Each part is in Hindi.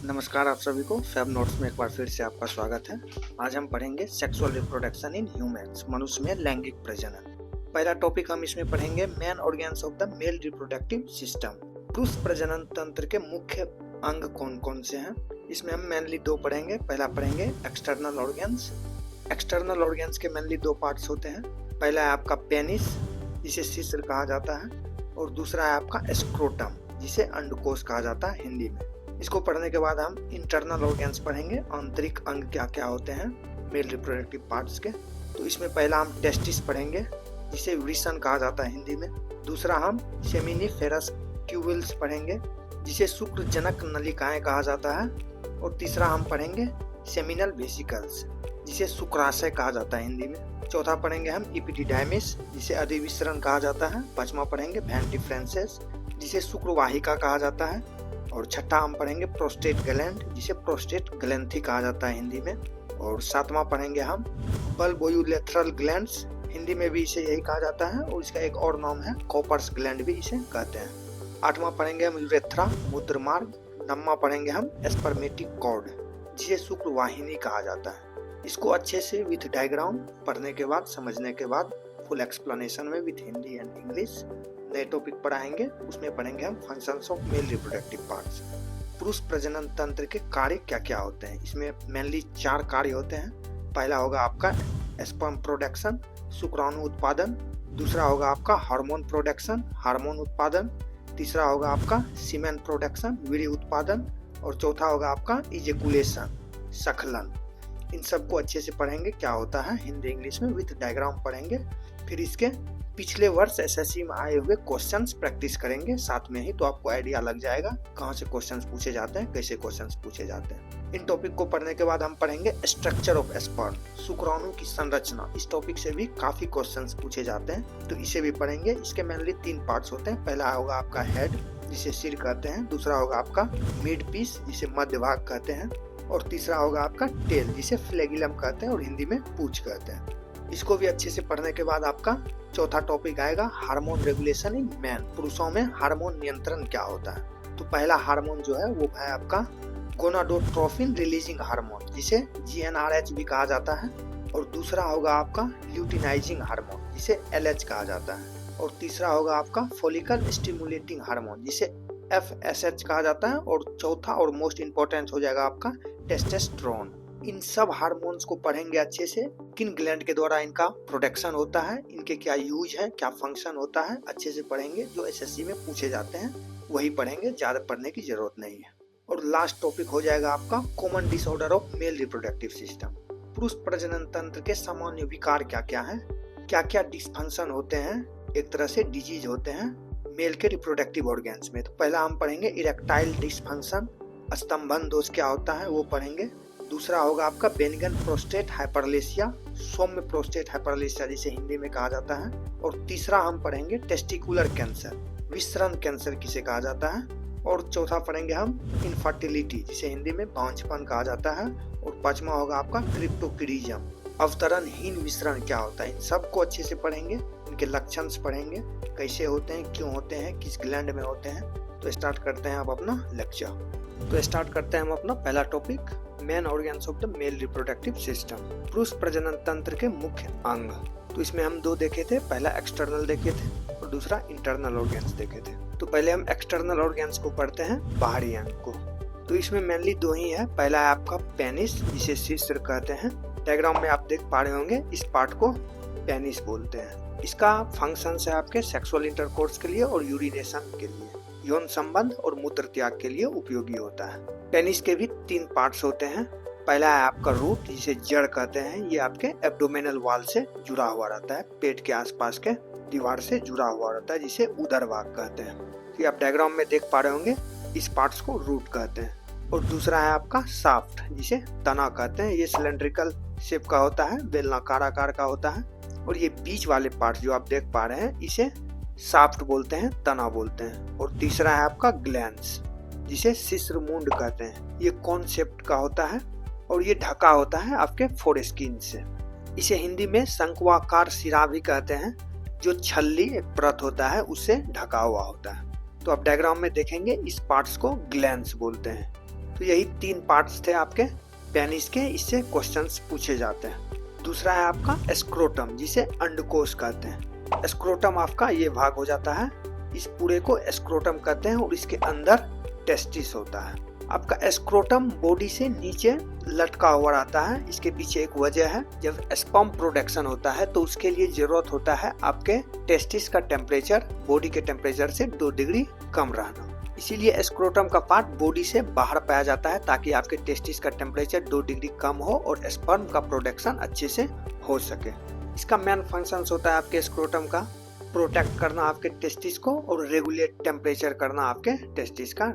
नमस्कार आप सभी को फैब नोट्स में एक बार फिर से आपका स्वागत है। आज हम पढ़ेंगे सेक्सुअल रिप्रोडक्शन इन ह्यूमंस, मनुष्य में लैंगिक प्रजनन। पहला टॉपिक हम इसमें पढ़ेंगे main organs of the male reproductive system. पुरुष प्रजनन तंत्र के मुख्य अंग कौन कौन से हैं, इसमें हम मेनली दो पढ़ेंगे। पहला पढ़ेंगे एक्सटर्नल ऑर्गन्स। एक्सटर्नल ऑर्गन्स के मेनली दो पार्ट्स होते हैं। पहला है आपका पेनिस, जिसे शिश्न कहा जाता है, और दूसरा है आपका स्क्रोटम, जिसे अंडकोश कहा जाता है हिंदी में। इसको पढ़ने के बाद हम इंटरनल ऑर्गन्स पढ़ेंगे, आंतरिक अंग क्या क्या होते हैं मेल रिप्रोडक्टिव पार्ट्स के। तो इसमें पहला हम टेस्टिस पढ़ेंगे, जिसे वृषण कहा जाता है हिंदी में। दूसरा हम सेमिनिफेरस ट्यूबल्स पढ़ेंगे, जिसे शुक्रजनक नलिकाएं कहा जाता है। और तीसरा हम पढ़ेंगे सेमिनल वेसिकल्स, जिसे शुक्राशय कहा जाता है हिंदी में। चौथा पढ़ेंगे हम इपिडिडाइमिस, जिसे अधिविसरण कहा जाता है। पांचवा पढ़ेंगे वैन डिफरेंसेस, जिसे शुक्रवाहिका कहा जाता है। और छठा हम पढ़ेंगे प्रोस्टेट ग्लैंड, जिसे प्रोस्टेट ग्लैंथी कहा जाता है हिंदी में। और सातवां पढ़ेंगे हम बल्बोयुलेथरल ग्लैंड्स, हिंदी में भी इसे यही कहा जाता है, और इसका एक और नाम है कॉपर्स ग्लैंड भी इसे कहते हैं। आठवां पढ़ेंगे हम यूरेथ्रा, मूत्र मार्ग। नौवां पढ़ेंगे हम स्पर्मेटिक कॉर्ड, जिसे शुक्रवाहिनी कहा जाता है। इसको अच्छे से विथ डायग्राम पढ़ने के बाद, समझने के बाद, फुल एक्सप्लेनेशन में विथ हिंदी एंड इंग्लिश नए टॉपिक पढ़ाएंगे। उसमें पढ़ेंगे हम functions of male reproductive parts. पुरुष प्रजनन तंत्र के कार्य क्या क्या होते हैं, इसमें मेनली 4 कार्य होते हैं। पहला होगा आपका स्पर्म प्रोडक्शन, शुक्राणु उत्पादन। दूसरा होगा आपका हार्मोन प्रोडक्शन, हार्मोन उत्पादन। तीसरा होगा आपका सीमेन प्रोडक्शन, वीर्य उत्पादन। और चौथा होगा आपका इजेकुलेशन, स्खलन। इन सबको अच्छे से पढ़ेंगे, क्या होता है हिंदी इंग्लिश में विथ डायग्राम पढ़ेंगे। फिर इसके पिछले वर्ष एसएससी में आए हुए क्वेश्चंस प्रैक्टिस करेंगे साथ में ही, तो आपको आइडिया लग जाएगा कहाँ से क्वेश्चंस पूछे जाते हैं, कैसे क्वेश्चंस पूछे जाते हैं। इन टॉपिक को पढ़ने के बाद हम पढ़ेंगे स्ट्रक्चर ऑफ स्पर्म, शुक्राणु की संरचना। इस टॉपिक से भी काफी क्वेश्चंस पूछे जाते हैं, तो इसे भी पढ़ेंगे। इसके मेनली 3 पार्ट्स होते हैं। पहला होगा आपका हेड, जिसे सिर कहते हैं। दूसरा होगा आपका मिड पीस, जिसे मध्य भाग कहते हैं। और तीसरा होगा आपका टेल, जिसे फ्लैगिलम कहते हैं और हिंदी में पूंछ कहते हैं। इसको भी अच्छे से पढ़ने के बाद आपका चौथा टॉपिक आएगा हार्मोन रेगुलेशन इन मैन, पुरुषों में हार्मोन नियंत्रण क्या होता है। तो पहला हार्मोन जो है वो है आपका गोनाडोट्रोफिन रिलीजिंग हार्मोन, जिसे GnRH भी कहा जाता है। और दूसरा होगा आपका ल्यूटिनाइजिंग हार्मोन, जिसे LH कहा जाता है। और तीसरा होगा आपका फॉलिकल स्टिमुलेटिंग हार्मोन, जिसे FSH कहा जाता है। और चौथा और मोस्ट इंपॉर्टेंट हो जाएगा आपका टेस्टोस्टेरोन। इन सब हार्मोन्स को पढ़ेंगे अच्छे से, किन ग्लैंड के द्वारा इनका प्रोडक्शन होता है, इनके क्या यूज है, क्या फंक्शन होता है, अच्छे से पढ़ेंगे। जो एसएससी में पूछे जाते हैं वही पढ़ेंगे, ज्यादा पढ़ने की जरूरत नहीं है। और लास्ट टॉपिक हो जाएगा आपका common disorder of male reproductive system. पुरुष प्रजनन तंत्र के सामान्य विकार क्या क्या है, क्या क्या डिसफंक्शन होते हैं, एक तरह से डिजीज होते हैं मेल के रिप्रोडक्टिव ऑर्गन्स में। तो पहला हम पढ़ेंगे इरेक्टाइल डिसफंक्शन, स्तंभन दोष क्या होता है वो पढ़ेंगे। दूसरा होगा आपका बेनिगन प्रोस्टेट हाइपरलेसिया, सौम्य प्रोस्टेट हाइपरलेसिया जिसे हिंदी में कहा जाता है। और तीसरा हम पढ़ेंगे टेस्टिकुलर कैंसर, विसरण कैंसर किसे कहा जाता है। और चौथा पढ़ेंगे हम इनफर्टिलिटी, जिसे हिंदी में बांझपन कहा जाता है। और पांचवा होगा आपका क्रिप्टोक्रीजम, अवतरणहीन विसरण क्या होता है। इन सबको अच्छे से पढ़ेंगे, इनके लक्षण पढ़ेंगे, कैसे होते हैं, क्यों होते हैं, किस ग्लैंड में होते हैं। तो स्टार्ट करते हैं अब अपना लेक्चर। तो स्टार्ट करते हैं हम अपना पहला topic, main organs of the male reproductive system, पुरुष प्रजनन तंत्र के मुख्य अंग। तो इसमें हम 2 देखे थे, पहला एक्सटर्नल देखे थे और दूसरा इंटरनल ऑर्गन्स देखे थे। तो पहले हम एक्सटर्नल ऑर्गन्स को पढ़ते हैं, बाहरी अंग को। तो इसमें मेनली 2 ही है। पहला है आपका पेनिस, जिसे शिश्न कहते हैं। डायग्राम में आप देख पा रहे होंगे, इस पार्ट को पेनिस बोलते हैं। इसका फंक्शन है आपके सेक्सुअल इंटरकोर्स के लिए और यूरिनेशन के लिए, यौन संबंध और मूत्र त्याग के लिए उपयोगी होता है। पेनिस के भी 3 पार्ट्स होते हैं। पहला है आपका रूट, जिसे जड़ कहते हैं। ये आपके एब्डोमिनल वॉल से जुड़ा हुआ रहता है, पेट के आसपास के दीवार से जुड़ा हुआ रहता है, जिसे उदर भाग कहते हैं। तो आप डायग्राम में देख पा रहे होंगे, इस पार्ट्स को रूट कहते हैं। और दूसरा है आपका शाफ्ट, जिसे तना कहते हैं। ये सिलेंड्रिकल शेप का होता है, बेलनाकार आकार का होता है। और ये बीच वाले पार्ट जो आप देख पा रहे हैं, इसे शाफ्ट बोलते हैं, तना बोलते हैं। और तीसरा है आपका ग्लैंड्स, जिसे शिश्नमुंड कहते हैं। ये कॉन्सेप्ट का होता है और ये ढका होता है आपके फोरस्किन से। इसे हिंदी में शंक्वाकार सिरा भी कहते हैं, जो छल्ली एक परत होता है उससे ढका हुआ होता है। तो आप डायग्राम में देखेंगे, इस पार्ट्स को ग्लैंड्स बोलते हैं। तो यही 3 पार्ट्स थे आपके पेनिस के, इससे क्वेश्चंस पूछे जाते हैं। दूसरा है आपका स्क्रोटम, जिसे अंडकोश कहते हैं। स्क्रोटम आपका ये भाग हो जाता है, इस पूरे को स्क्रोटम कहते हैं, और इसके अंदर टेस्टिस होता है। आपका स्क्रोटम बॉडी से नीचे लटका हुआ रहता है। इसके पीछे एक वजह है, जब स्पर्म प्रोडक्शन होता है तो उसके लिए जरूरत होता है आपके टेस्टिस का टेम्परेचर बॉडी के टेम्परेचर से 2 डिग्री कम रहना। इसीलिए स्क्रोटम का पार्ट बॉडी से बाहर पाया जाता है, ताकि आपके टेस्टिस का टेम्परेचर 2 डिग्री कम हो और स्पर्म का प्रोडक्शन अच्छे से हो सके। इसका मेन फंक्शन होता है आपके स्क्रोटम का प्रोटेक्ट करना आपके टेस्टिस को, और रेगुलेट टेम्परेचर करना आपके टेस्टिस का।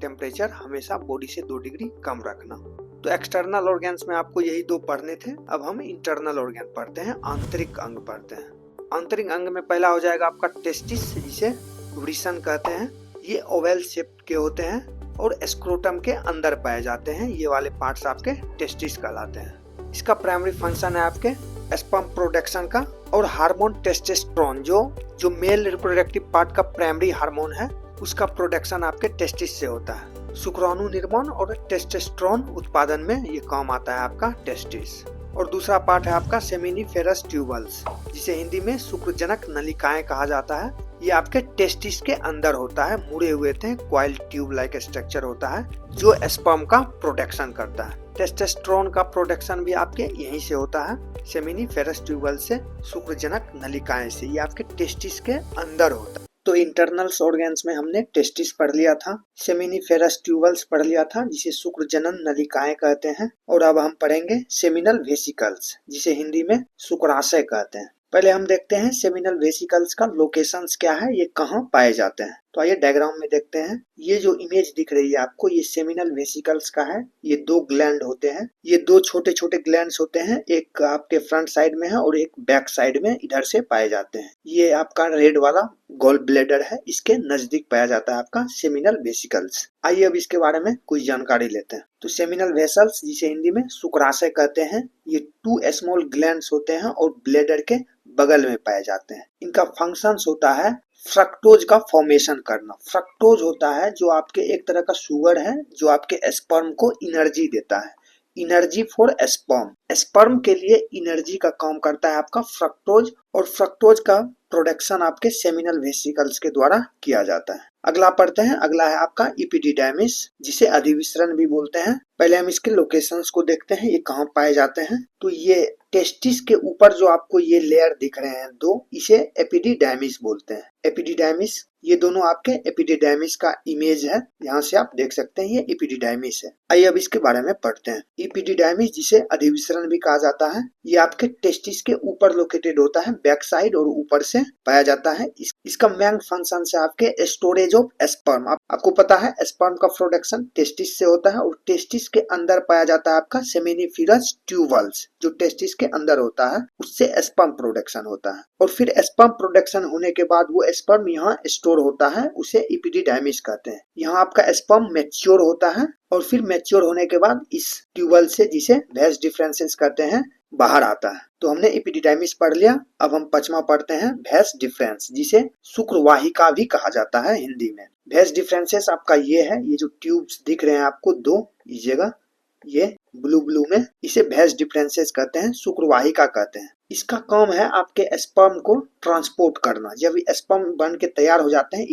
टेम्परेचर हमेशा बॉडी से 2 डिग्री कम रखना। तो एक्सटर्नल ऑर्गन्स में आपको यही 2 पढ़ने थे। अब हम इंटरनल ऑर्गन पढ़ते हैं, आंतरिक अंग पढ़ते हैं। आंतरिक अंग में पहला हो जाएगा आपका टेस्टिस, जिसे वृषण कहते हैं। ये ओवल शेप के होते हैं और स्क्रोटम के अंदर पाए जाते हैं। ये वाले पार्ट्स आपके टेस्टिस कहलाते हैं। इसका प्राइमरी फंक्शन है आपके स्पर्म प्रोडक्शन का और हार्मोन टेस्टोस्टेरोन, जो मेल रिप्रोडक्टिव पार्ट का प्राइमरी हार्मोन है, उसका प्रोडक्शन आपके टेस्टिस से होता है। शुक्राणु निर्माण और टेस्टोस्टेरोन उत्पादन में ये काम आता है आपका टेस्टिस। और दूसरा पार्ट है आपका सेमिनिफेरस ट्यूबल्स, जिसे हिंदी में शुक्रजनक नलिकाएं कहा जाता है। ये आपके टेस्टिस के अंदर होता है, मुड़े हुए थे, कॉइल ट्यूब लाइक स्ट्रक्चर होता है, जो स्पर्म का प्रोडक्शन करता है। टेस्टोस्टेरोन का प्रोडक्शन भी आपके यहीं से होता है, सेमिनिफेरस ट्यूबल से, शुक्रजनक नलिकाएं से। ये आपके टेस्टिस के अंदर होता है। तो इंटरनल्स ऑर्गन्स में हमने टेस्टिस पढ़ लिया था, सेमिनिफेरस ट्यूबल्स पढ़ लिया था, जिसे शुक्रजनन नलिकाएं कहते हैं, और अब हम पढ़ेंगे सेमिनल वेसिकल्स, जिसे हिंदी में शुक्राशय कहते हैं। पहले हम देखते हैं सेमिनल वेसिकल्स का लोकेशंस क्या है, ये कहाँ पाए जाते हैं। तो आइए डायग्राम में देखते हैं। ये जो इमेज दिख रही है आपको, ये सेमिनल वेसिकल्स का है। ये 2 ग्लैंड होते हैं, ये 2 छोटे छोटे ग्लैंड्स होते हैं, एक आपके फ्रंट साइड में है और एक बैक साइड में, इधर से पाए जाते हैं। ये आपका रेड वाला गॉल ब्लैडर है, इसके नजदीक पाया जाता है आपका सेमिनल वेसिकल्स। आइए अब इसके बारे में कुछ जानकारी लेते हैं। तो सेमिनल वेसल्स, जिसे हिंदी में शुक्राशय कहते हैं, ये 2 स्मॉल ग्लैंड्स होते हैं और ब्लैडर के बगल में पाए जाते हैं। इनका फंक्शंस होता है फ्रक्टोज का फॉर्मेशन करना। फ्रक्टोज होता है जो आपके एक तरह का शुगर है, जो आपके स्पर्म को एनर्जी देता है, एनर्जी फॉर स्पर्म। स्पर्म के लिए एनर्जी का काम करता है आपका फ्रक्टोज, और फ्रक्टोज का प्रोडक्शन आपके सेमिनल वेसिकल्स के द्वारा किया जाता है। अगला पढ़ते हैं। अगला है आपका इपिडिडाइमिस, जिसे अधिविसरण भी बोलते हैं। पहले हम इसके लोकेशंस को देखते हैं, ये कहाँ पाए जाते हैं। तो ये टेस्टिस के ऊपर जो आपको ये लेयर दिख रहे हैं 2, इसे एपिडिडाइमिस बोलते हैं। एपिडिडाइमिस, ये दोनों आपके एपिडिडाइमिस का इमेज है, यहाँ से आप देख सकते हैं ये एपिडिडाइमिस है। आइए अब इसके बारे में पढ़ते हैं। एपिडिडाइमिस, जिसे अधिविसरण भी कहा जाता है, ये आपके टेस्टिस के ऊपर लोकेटेड होता है, बैक साइड और ऊपर से पाया जाता है। इसका मेन फंक्शन है आपके स्टोरेज ऑफ स्पर्म। आपको पता है स्पर्म का प्रोडक्शन टेस्टिस से होता है, और टेस्टिस के अंदर पाया जाता है आपका सेमिनिफेरस ट्यूबल्स, जो टेस्टिस के अंदर होता है, उससे स्पर्म प्रोडक्शन होता है। और फिर स्पर्म प्रोडक्शन होने के बाद वो स्पर्म यहाँ स्टोर होता है, उसे इपिडिडाइमिस कहते हैं। यहाँ आपका स्पर्म मैच्योर होता है, और फिर मैच्योर होने के बाद इस ट्यूबल से, जिसे वैस डिफरेंसेस कहते हैं, बाहर आता है। तो हमने एपिडिडाइमिस पढ़ लिया। अब हम 5वां पढ़ते हैं, वैस डिफरेंस, जिसे शुक्रवाहिका भी कहा जाता है हिंदी में। वैस डिफरेंसेस आपका ये है, ये जो ट्यूब्स दिख रहे हैं आपको 2 इस जगह, ये ब्लू में, इसे वैस डिफरेंसेस कहते हैं, शुक्रवाहिका कहते हैं। इसका काम है आपके स्पर्म को ट्रांसपोर्ट करना। जब स्पर्म बन के तैयार हो जाते हैं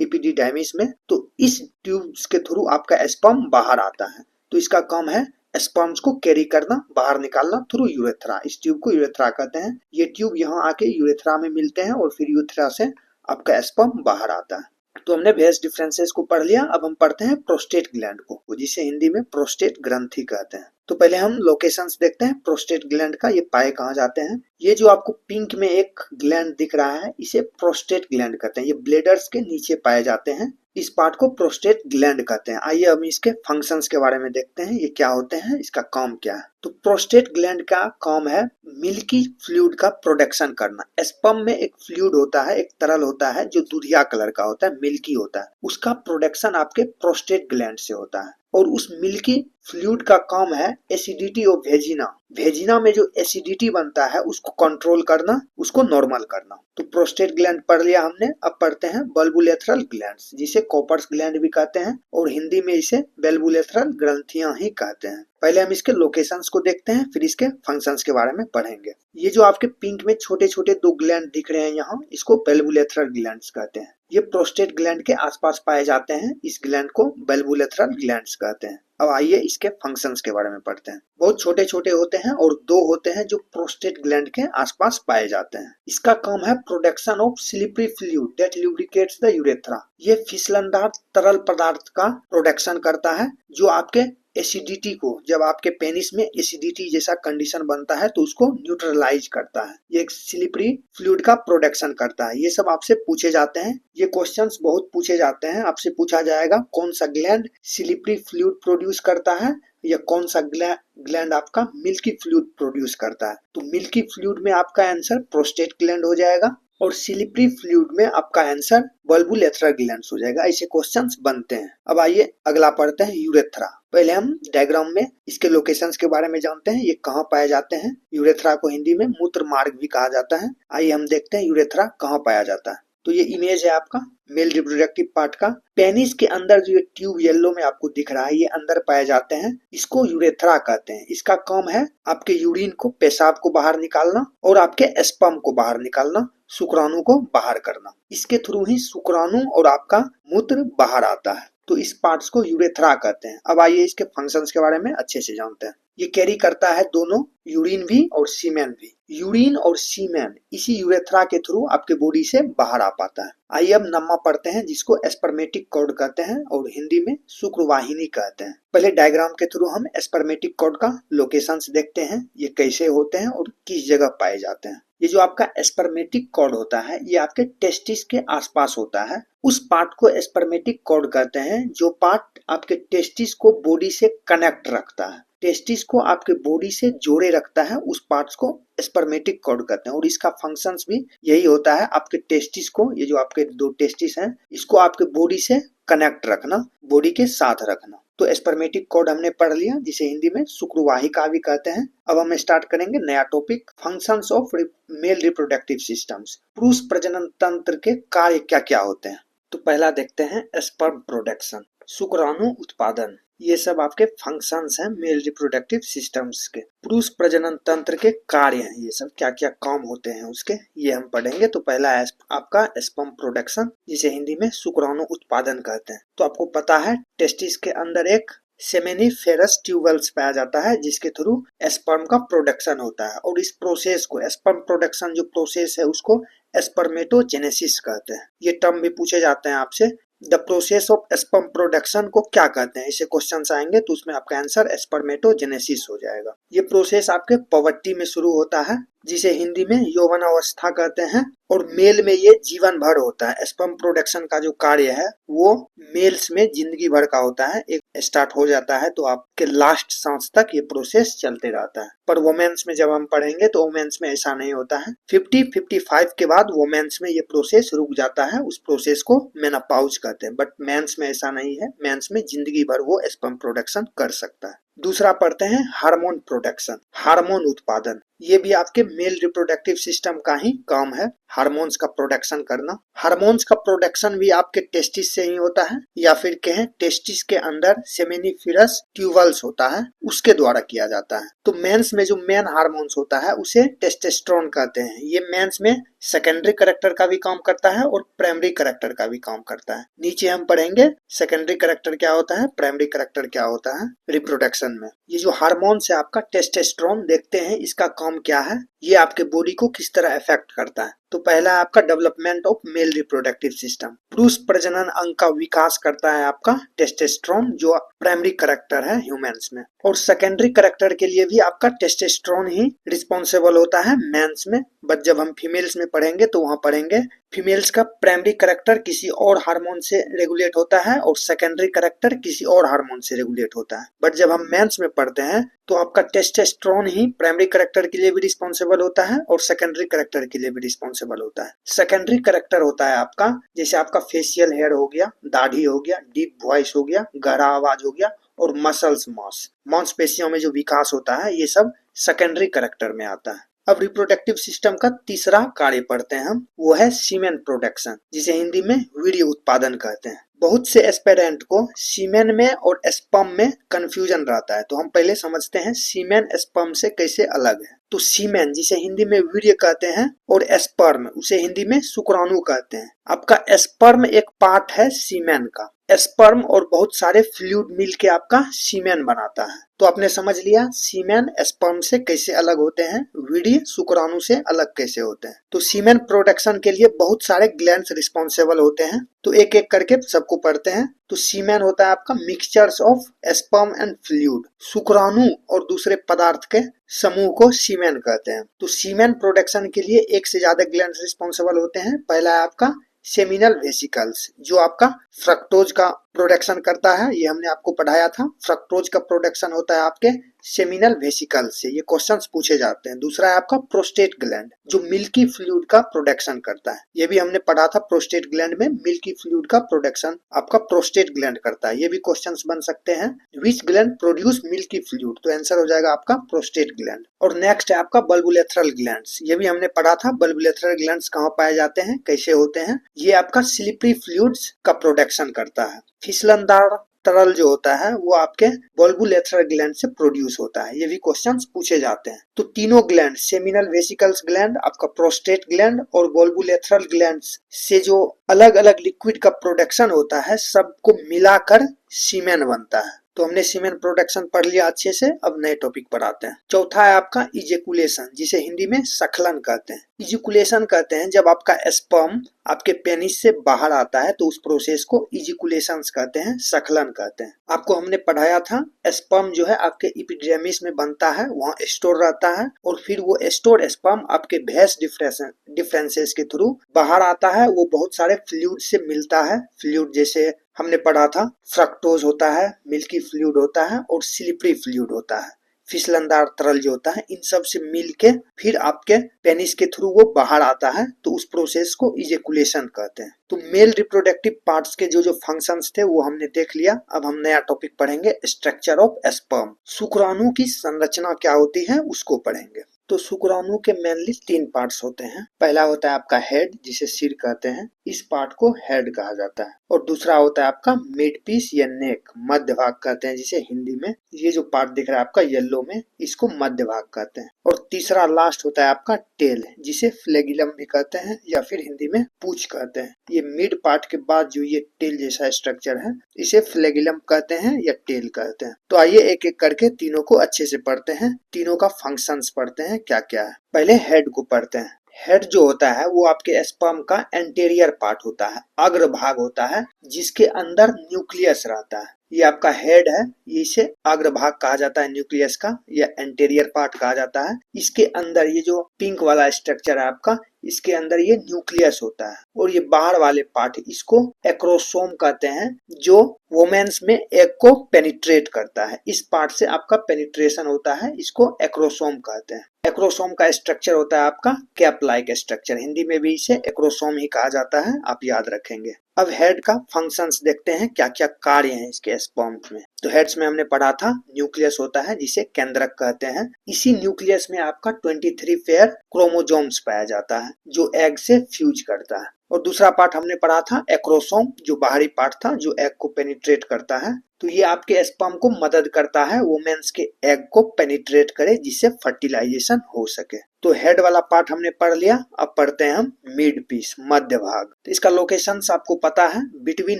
एपिडिडाइमिस में, तो इस ट्यूब्स के थ्रू आपका स्पर्म बाहर आता है। तो इसका काम है स्पर्म्स को कैरी करना, बाहर निकालना थ्रू यूरेथ्रा। इस ट्यूब को यूरेथ्रा कहते हैं। ये ट्यूब यहाँ आके यूरेथ्रा में मिलते हैं, और फिर यूरेथ्रा से आपका स्पर्म बाहर आता है। तो हमने वेस डिफरेंसेस को पढ़ लिया। अब हम पढ़ते हैं प्रोस्टेट ग्लैंड को, जिसे हिंदी में प्रोस्टेट ग्रंथि कहते हैं। तो पहले हम लोकेशंस देखते हैं प्रोस्टेट ग्लैंड का, ये पाए कहाँ जाते हैं। ये जो आपको पिंक में एक ग्लैंड दिख रहा है, इसे प्रोस्टेट ग्लैंड कहते हैं। ये ब्लेडर्स के नीचे पाए जाते हैं, इस पार्ट को प्रोस्टेट ग्लैंड कहते हैं। आइए हम इसके फंक्शंस के बारे में देखते हैं, ये क्या होते हैं, इसका काम क्या है। तो प्रोस्टेट ग्लैंड का काम है मिल्की फ्लूइड का प्रोडक्शन करना। स्पर्म में एक फ्लूइड होता है, एक तरल होता है, जो दूधिया कलर का होता है, मिल्की होता है, उसका प्रोडक्शन आपके प्रोस्टेट ग्लैंड से होता है। और उस मिल्की फ्लूइड का काम है एसिडिटी ऑफ वेजिना। वेजिना में जो एसिडिटी बनता है उसको कंट्रोल करना, उसको नॉर्मल करना। तो प्रोस्टेट ग्लैंड पढ़ लिया हमने, अब पढ़ते हैं बल्बुलेथरल ग्लैंड्स, जिसे कॉपर्स ग्लैंड भी कहते हैं और हिंदी में इसे बेल्बुलेथरल ग्रंथियां ही कहते हैं। पहले हम इसके लोकेशंस को देखते हैं, फिर इसके फंक्शंस के बारे में पढ़ेंगे। ये जो आपके पिंक में छोटे छोटे दो ग्लैंड दिख रहे हैं यहाँ, इसको बेल्बुलेथरल ग्लैंड्स कहते हैं। ये प्रोस्टेट ग्लैंड के आसपास पाए जाते हैं, इस ग्लैंड को बेल्बुलेथरल ग्लैंड्स कहते हैं। अब आइए इसके फंक्शंस के बारे में पढ़ते हैं। बहुत छोटे छोटे होते हैं और दो होते हैं जो प्रोस्टेट ग्लैंड के आसपास पाए जाते हैं। इसका काम है production of slippery fluid that lubricates the urethra. ये फिसलनदार तरल पदार्थ का प्रोडक्शन करता है जो आपके एसिडिटी को, जब आपके पेनिस में एसिडिटी जैसा कंडीशन बनता है तो उसको न्यूट्रलाइज करता है। ये एक स्लिपरी फ्लूइड का प्रोडक्शन करता है। ये सब आपसे पूछे जाते हैं, ये क्वेश्चंस बहुत पूछे जाते हैं। आपसे पूछा जाएगा कौन सा ग्लैंड स्लिपरी फ्लूइड प्रोड्यूस करता है या कौन सा ग्लैंड आपका मिल्की फ्लूइड प्रोड्यूस करता है। तो मिल्की फ्लूइड में आपका आंसर प्रोस्टेट ग्लैंड हो जाएगा और स्लिपरी फ्लूइड में आपका आंसर बल्बुलेथरल ग्लैंड्स हो जाएगा। ऐसे क्वेश्चंस बनते हैं। अब आइए अगला पढ़ते हैं यूरेथ्रा। पहले हम डायग्राम में इसके लोकेशंस के बारे में जानते हैं, ये कहाँ पाए जाते हैं। यूरेथ्रा को हिंदी में मूत्र मार्ग भी कहा जाता है। आइए हम देखते हैं यूरेथ्रा कहाँ पाया जाता है। तो ये इमेज है आपका मेल रिप्रोडक्टिव पार्ट का। पेनिस के अंदर जो ये ट्यूब येलो में आपको दिख रहा है, ये अंदर पाए जाते हैं। इसको यूरेथ्रा कहते हैं। इसका काम है आपके यूरिन को, पेशाब को बाहर निकालना और आपके स्पर्म को बाहर निकालना, शुक्राणु को बाहर करना। इसके थ्रू ही शुक्राणु और आपका मूत्र बाहर आता है। तो इस पार्ट्स को यूरेथ्रा कहते हैं। अब आइए इसके फंक्शंस के बारे में अच्छे से जानते हैं। ये कैरी करता है दोनों, यूरिन भी और सीमेन भी। यूरिन और सीमेन इसी यूरेथ्रा के थ्रू आपके बॉडी से बाहर आ पाता है। आइए अब नम्मा पढ़ते हैं, जिसको स्पर्मेटिक कॉर्ड कहते हैं और हिंदी में शुक्रवाहिनी कहते हैं। पहले डायग्राम के थ्रू हम स्पर्मेटिक कॉर्ड का लोकेशंस देखते हैं, ये कैसे होते हैं और किस जगह पाए जाते हैं। ये जो आपका स्पर्मेटिक कॉर्ड होता है, ये आपके टेस्टिस के आसपास होता है। उस पार्ट को स्पर्मेटिक कॉर्ड कहते हैं जो पार्ट आपके टेस्टिस को बॉडी से कनेक्ट रखता है, टेस्टिस को आपके बॉडी से जोड़े रखता है। उस पार्ट्स को स्पर्मेटिक कॉर्ड कहते हैं और इसका फंक्शंस भी यही होता है, आपके टेस्टिस को, ये जो आपके दो टेस्टिस हैं, इसको आपके बॉडी से कनेक्ट रखना, बॉडी के साथ रखना। तो स्पर्मेटिक कॉर्ड हमने पढ़ लिया, जिसे हिंदी में शुक्रवाहिका भी कहते हैं। अब हम स्टार्ट करेंगे नया topic, functions of male reproductive systems. पुरुष प्रजनन तंत्र के कार्य क्या क्या होते हैं। तो पहला देखते हैं स्पर्म प्रोडक्शन, शुक्राणु उत्पादन। ये सब आपके फंक्शंस हैं मेल रिप्रोडक्टिव सिस्टम्स के। पुरुष प्रजनन तंत्र के कार्य हैं, ये सब क्या क्या काम होते हैं उसके, ये हम पढ़ेंगे। तो पहला है आपका स्पर्म प्रोडक्शन, जिसे हिंदी में शुक्राणु उत्पादन कहते हैं। तो आपको पता है टेस्टिस के अंदर एक सेमेनिफेरस ट्यूबल्स पाया जाता है, जिसके थ्रू स्पर्म का प्रोडक्शन होता है। और इस प्रोसेस को, स्पर्म प्रोडक्शन जो प्रोसेस है, उसको स्पर्मेटोजेनेसिस कहते हैं। ये टर्म भी पूछे जाते हैं आपसे। The process of sperm production को क्या कहते हैं, ऐसे क्वेश्चंस आएंगे तो उसमें आपका आंसर स्पर्मेटोजेनेसिस हो जाएगा। ये प्रोसेस आपके पवर्टी में शुरू होता है, जिसे हिंदी में यौवन अवस्था कहते हैं, और मेल में ये जीवन भर होता है। स्पर्म प्रोडक्शन का जो कार्य है वो मेल्स में जिंदगी भर का होता है। एक स्टार्ट हो जाता है तो आपके लास्ट सांस तक ये प्रोसेस चलते रहता है। पर वोमेन्स में जब हम पढ़ेंगे तो वोमेन्स में ऐसा नहीं होता है। 50-55 के बाद वोमेन्स में ये प्रोसेस रुक जाता है, उस प्रोसेस को मेनोपॉज कहते हैं। बट मेंस में ऐसा नहीं है, मेंस में जिंदगी भर वो स्पर्म प्रोडक्शन कर सकता है। दूसरा पढ़ते हैं हार्मोन प्रोडक्शन, हार्मोन उत्पादन। ये भी आपके मेल रिप्रोडक्टिव सिस्टम का ही काम है, हार्मोन्स का प्रोडक्शन करना। हार्मोन्स का प्रोडक्शन भी आपके टेस्टिस से ही होता है, या फिर कहें टेस्टिस के अंदर सेमेनिफेरस ट्यूबल्स होता है, उसके द्वारा किया जाता है। तो मेंस में जो मेन हार्मोन्स होता है उसे टेस्टोस्टेरोन कहते हैं। ये मेंस में सेकेंडरी कैरेक्टर का भी काम करता है और प्राइमरी कैरेक्टर का भी काम करता है। नीचे हम पढ़ेंगे सेकेंडरी कैरेक्टर क्या होता है, प्राइमरी कैरेक्टर क्या होता है रिप्रोडक्शन में। ये जो हार्मोन्स है आपका टेस्टोस्टेरोन, देखते हैं इसका काम क्या है, ये आपके बॉडी को किस तरह इफेक्ट करता है। तो पहला है आपका development of male reproductive system. पुरुष प्रजनन अंग का विकास करता है आपका टेस्टोस्टेरोन, जो प्राइमरी कैरेक्टर है ह्यूमंस में। और सेकेंडरी कैरेक्टर के लिए भी आपका टेस्टोस्टेरोन ही रिस्पॉन्सिबल होता है मेंस में। बट जब हम फीमेल्स में पढ़ेंगे तो वहां पढ़ेंगे फीमेल्स का प्राइमरी कैरेक्टर किसी और हार्मोन से रेगुलेट होता है और सेकेंडरी कैरेक्टर किसी और हार्मोन से रेगुलेट होता है। बट जब हम मेंस में पढ़ते हैं तो आपका टेस्टोस्टेरोन ही प्राइमरी कैरेक्टर के लिए भी रिस्पॉन्सिबल होता है और सेकेंडरी कैरेक्टर के लिए भी रिस्पॉन्सिबल होता है। सेकेंडरी कैरेक्टर होता है आपका, जैसे आपका फेशियल हेयर हो गया, दाढ़ी हो गया, डीप वॉइस हो गया, गहरा आवाज हो गया और मसल्स मास, मांसपेशियों में जो विकास होता है, ये सब सेकेंडरी कैरेक्टर में आता है। अब रिप्रोडक्टिव सिस्टम का तीसरा कार्य पढ़ते हैं हम, वो है सीमेन प्रोडक्शन, जिसे हिंदी में वीर्य उत्पादन कहते हैं। बहुत से एस्पिरेंट को सीमेन में और स्पर्म में कंफ्यूजन रहता है, तो हम पहले समझते हैं सीमेन स्पर्म से कैसे अलग है। तो सीमेन, जिसे हिंदी में वीर्य कहते हैं, और स्पर्म, उसे हिंदी में शुक्राणु कहते हैं। आपका स्पर्म एक पार्ट है सीमेन का। स्पर्म और बहुत सारे फ्लूइड मिल के आपका सीमेन बनाता है। तो आपने समझ लिया सीमेन स्पर्म से कैसे अलग होते हैं, वीर्य शुक्राणु से अलग कैसे होते हैं। तो सीमेन प्रोडक्शन के लिए बहुत सारे ग्लैंड्स रिस्पॉन्सिबल होते हैं, तो एक एक करके सबको पढ़ते हैं। तो सीमेन होता है आपका mixtures of sperm and fluid, शुक्राणु और दूसरे पदार्थ के समूह को सीमेन कहते हैं। तो सीमेन प्रोडक्शन के लिए एक से ज्यादा ग्लैंड्स रिस्पॉन्सिबल होते हैं। पहला है आपका सेमिनल वेसिकल्स, जो आपका फ्रक्टोज का प्रोडक्शन करता है, ये हमने आपको पढ़ाया था। फ्रक्टोज का प्रोडक्शन होता है आपके सेमिनल वेसिकल से, ये क्वेश्चंस पूछे जाते हैं। दूसरा है आपका प्रोस्टेट ग्लैंड, जो मिल्की फ्लूइड का प्रोडक्शन करता है, ये भी हमने पढ़ा था। प्रोस्टेट ग्लैंड में मिल्की फ्लूइड का प्रोडक्शन आपका प्रोस्टेट ग्लैंड करता है, ये भी क्वेश्चंस बन सकते हैं। विच ग्लैंड प्रोड्यूस मिल्की फ्लूइड, तो आंसर हो जाएगा आपका प्रोस्टेट ग्लैंड। और नेक्स्ट है आपका बल्बुलेथरल ग्लैंड्स, ये भी हमने पढ़ा था। बल्बुलेथरल ग्लैंड्स कहाँ पाए जाते हैं, कैसे होते हैं। ये आपका स्लिपरी फ्लूइड्स का प्रोडक्शन करता है। फिसलनदार तरल जो होता है वो आपके बल्बुलेथरल ग्लैंड से प्रोड्यूस होता है, ये भी क्वेश्चंस पूछे जाते हैं। तो तीनों ग्लैंड, सेमिनल वेसिकल्स ग्लैंड, आपका प्रोस्टेट ग्लैंड और बल्बुलेथरल ग्लैंड से जो अलग अलग लिक्विड का प्रोडक्शन होता है, सबको मिलाकर सीमेन बनता है। तो हमने सीमेन प्रोडक्शन पढ़ लिया अच्छे से। अब नए टॉपिक पर आते हैं। चौथा है आपका इजेकुलेशन, जिसे हिंदी में सखलन कहते हैं। इजेकुलेशन कहते हैं जब आपका स्पर्म आपके पेनिस से बाहर आता है, तो उस प्रोसेस को इजेकुलेशन कहते हैं, सखलन कहते हैं। आपको हमने पढ़ाया था स्पर्म जो है आपके एपिडर्मिस में बनता है, वहाँ स्टोर रहता है, और फिर वो स्टोर स्पर्म आपके भेस डिफरेंसेस के थ्रू बाहर आता है। वो बहुत सारे फ्लूइड से मिलता है। फ्लूइड जैसे हमने पढ़ा था, फ्रक्टोज होता है, मिल्की फ्लूइड होता है और स्लिपरी फ्लूइड होता है। फिसलनदार तरल जो होता है, इन सब से मिल के फिर आपके पेनिस के थ्रू वो बाहर आता है, तो उस प्रोसेस को इजेकुलेशन कहते हैं। तो मेल रिप्रोडक्टिव पार्ट्स के जो जो फंक्शंस थे वो हमने देख लिया। अब हम नया टॉपिक पढ़ेंगे, स्ट्रक्चर ऑफ स्पर्म। शुक्राणु की संरचना क्या होती है उसको पढ़ेंगे। तो शुक्राणु के मेनली 3 पार्ट्स होते हैं। पहला होता है आपका हेड, जिसे सिर कहते हैं, इस पार्ट को हेड कहा जाता है। और दूसरा होता है आपका मिड पीस या नेक, मध्य भाग कहते हैं, जिसे हिंदी में ये जो पार्ट दिख रहा है आपका येलो में, इसको मध्य भाग कहते हैं। और तीसरा लास्ट होता है आपका टेल, जिसे फ्लैगिलम भी कहते हैं या फिर हिंदी में पूंछ कहते हैं। ये मिड पार्ट के बाद जो ये टेल जैसा स्ट्रक्चर है, इसे फ्लैगिलम कहते हैं या टेल कहते हैं। तो आइए एक एक करके तीनों को अच्छे से पढ़ते हैं, तीनों का फंक्शंस पढ़ते हैं क्या क्या है। पहले हेड को पढ़ते हैं। हेड जो होता है वो आपके स्पर्म का एंटीरियर पार्ट होता है, अग्र भाग होता है, जिसके अंदर न्यूक्लियस रहता है। ये आपका हेड है, इसे अग्र भाग कहा जाता है न्यूक्लियस का, या एंटीरियर पार्ट कहा जाता है। इसके अंदर ये जो पिंक वाला स्ट्रक्चर है आपका, इसके अंदर ये न्यूक्लियस होता है। और ये बाहर वाले पार्ट, इसको एक्रोसोम कहते हैं, जो वोमेन्स में एग को पेनिट्रेट करता है। इस पार्ट से आपका पेनिट्रेशन होता है, इसको एक्रोसोम कहते हैं। एक्रोसोम का स्ट्रक्चर होता है आपका कैप लाइक स्ट्रक्चर, हिंदी में भी इसे एक्रोसोम ही कहा जाता है, आप याद रखेंगे। अब हेड का फंक्शंस देखते हैं, क्या क्या कार्य हैं इसके स्पर्म में। तो हेड्स में हमने पढ़ा था न्यूक्लियस होता है, जिसे केंद्रक कहते हैं। इसी न्यूक्लियस में आपका 23 पेयर क्रोमोजोम्स पाया जाता है, जो एग से फ्यूज करता है। और दूसरा पार्ट हमने पढ़ा था एक्रोसोम, जो बाहरी पार्ट था, जो एग को पेनिट्रेट करता है। तो ये आपके स्पर्म को मदद करता है वुमेन्स के एग को पेनिट्रेट करे, जिससे फर्टिलाइजेशन हो सके। तो हेड वाला पार्ट हमने पढ़ लिया। अब पढ़ते हैं हम मिड पीस, मध्य भाग। तो इसका लोकेशन आपको पता है, बिटवीन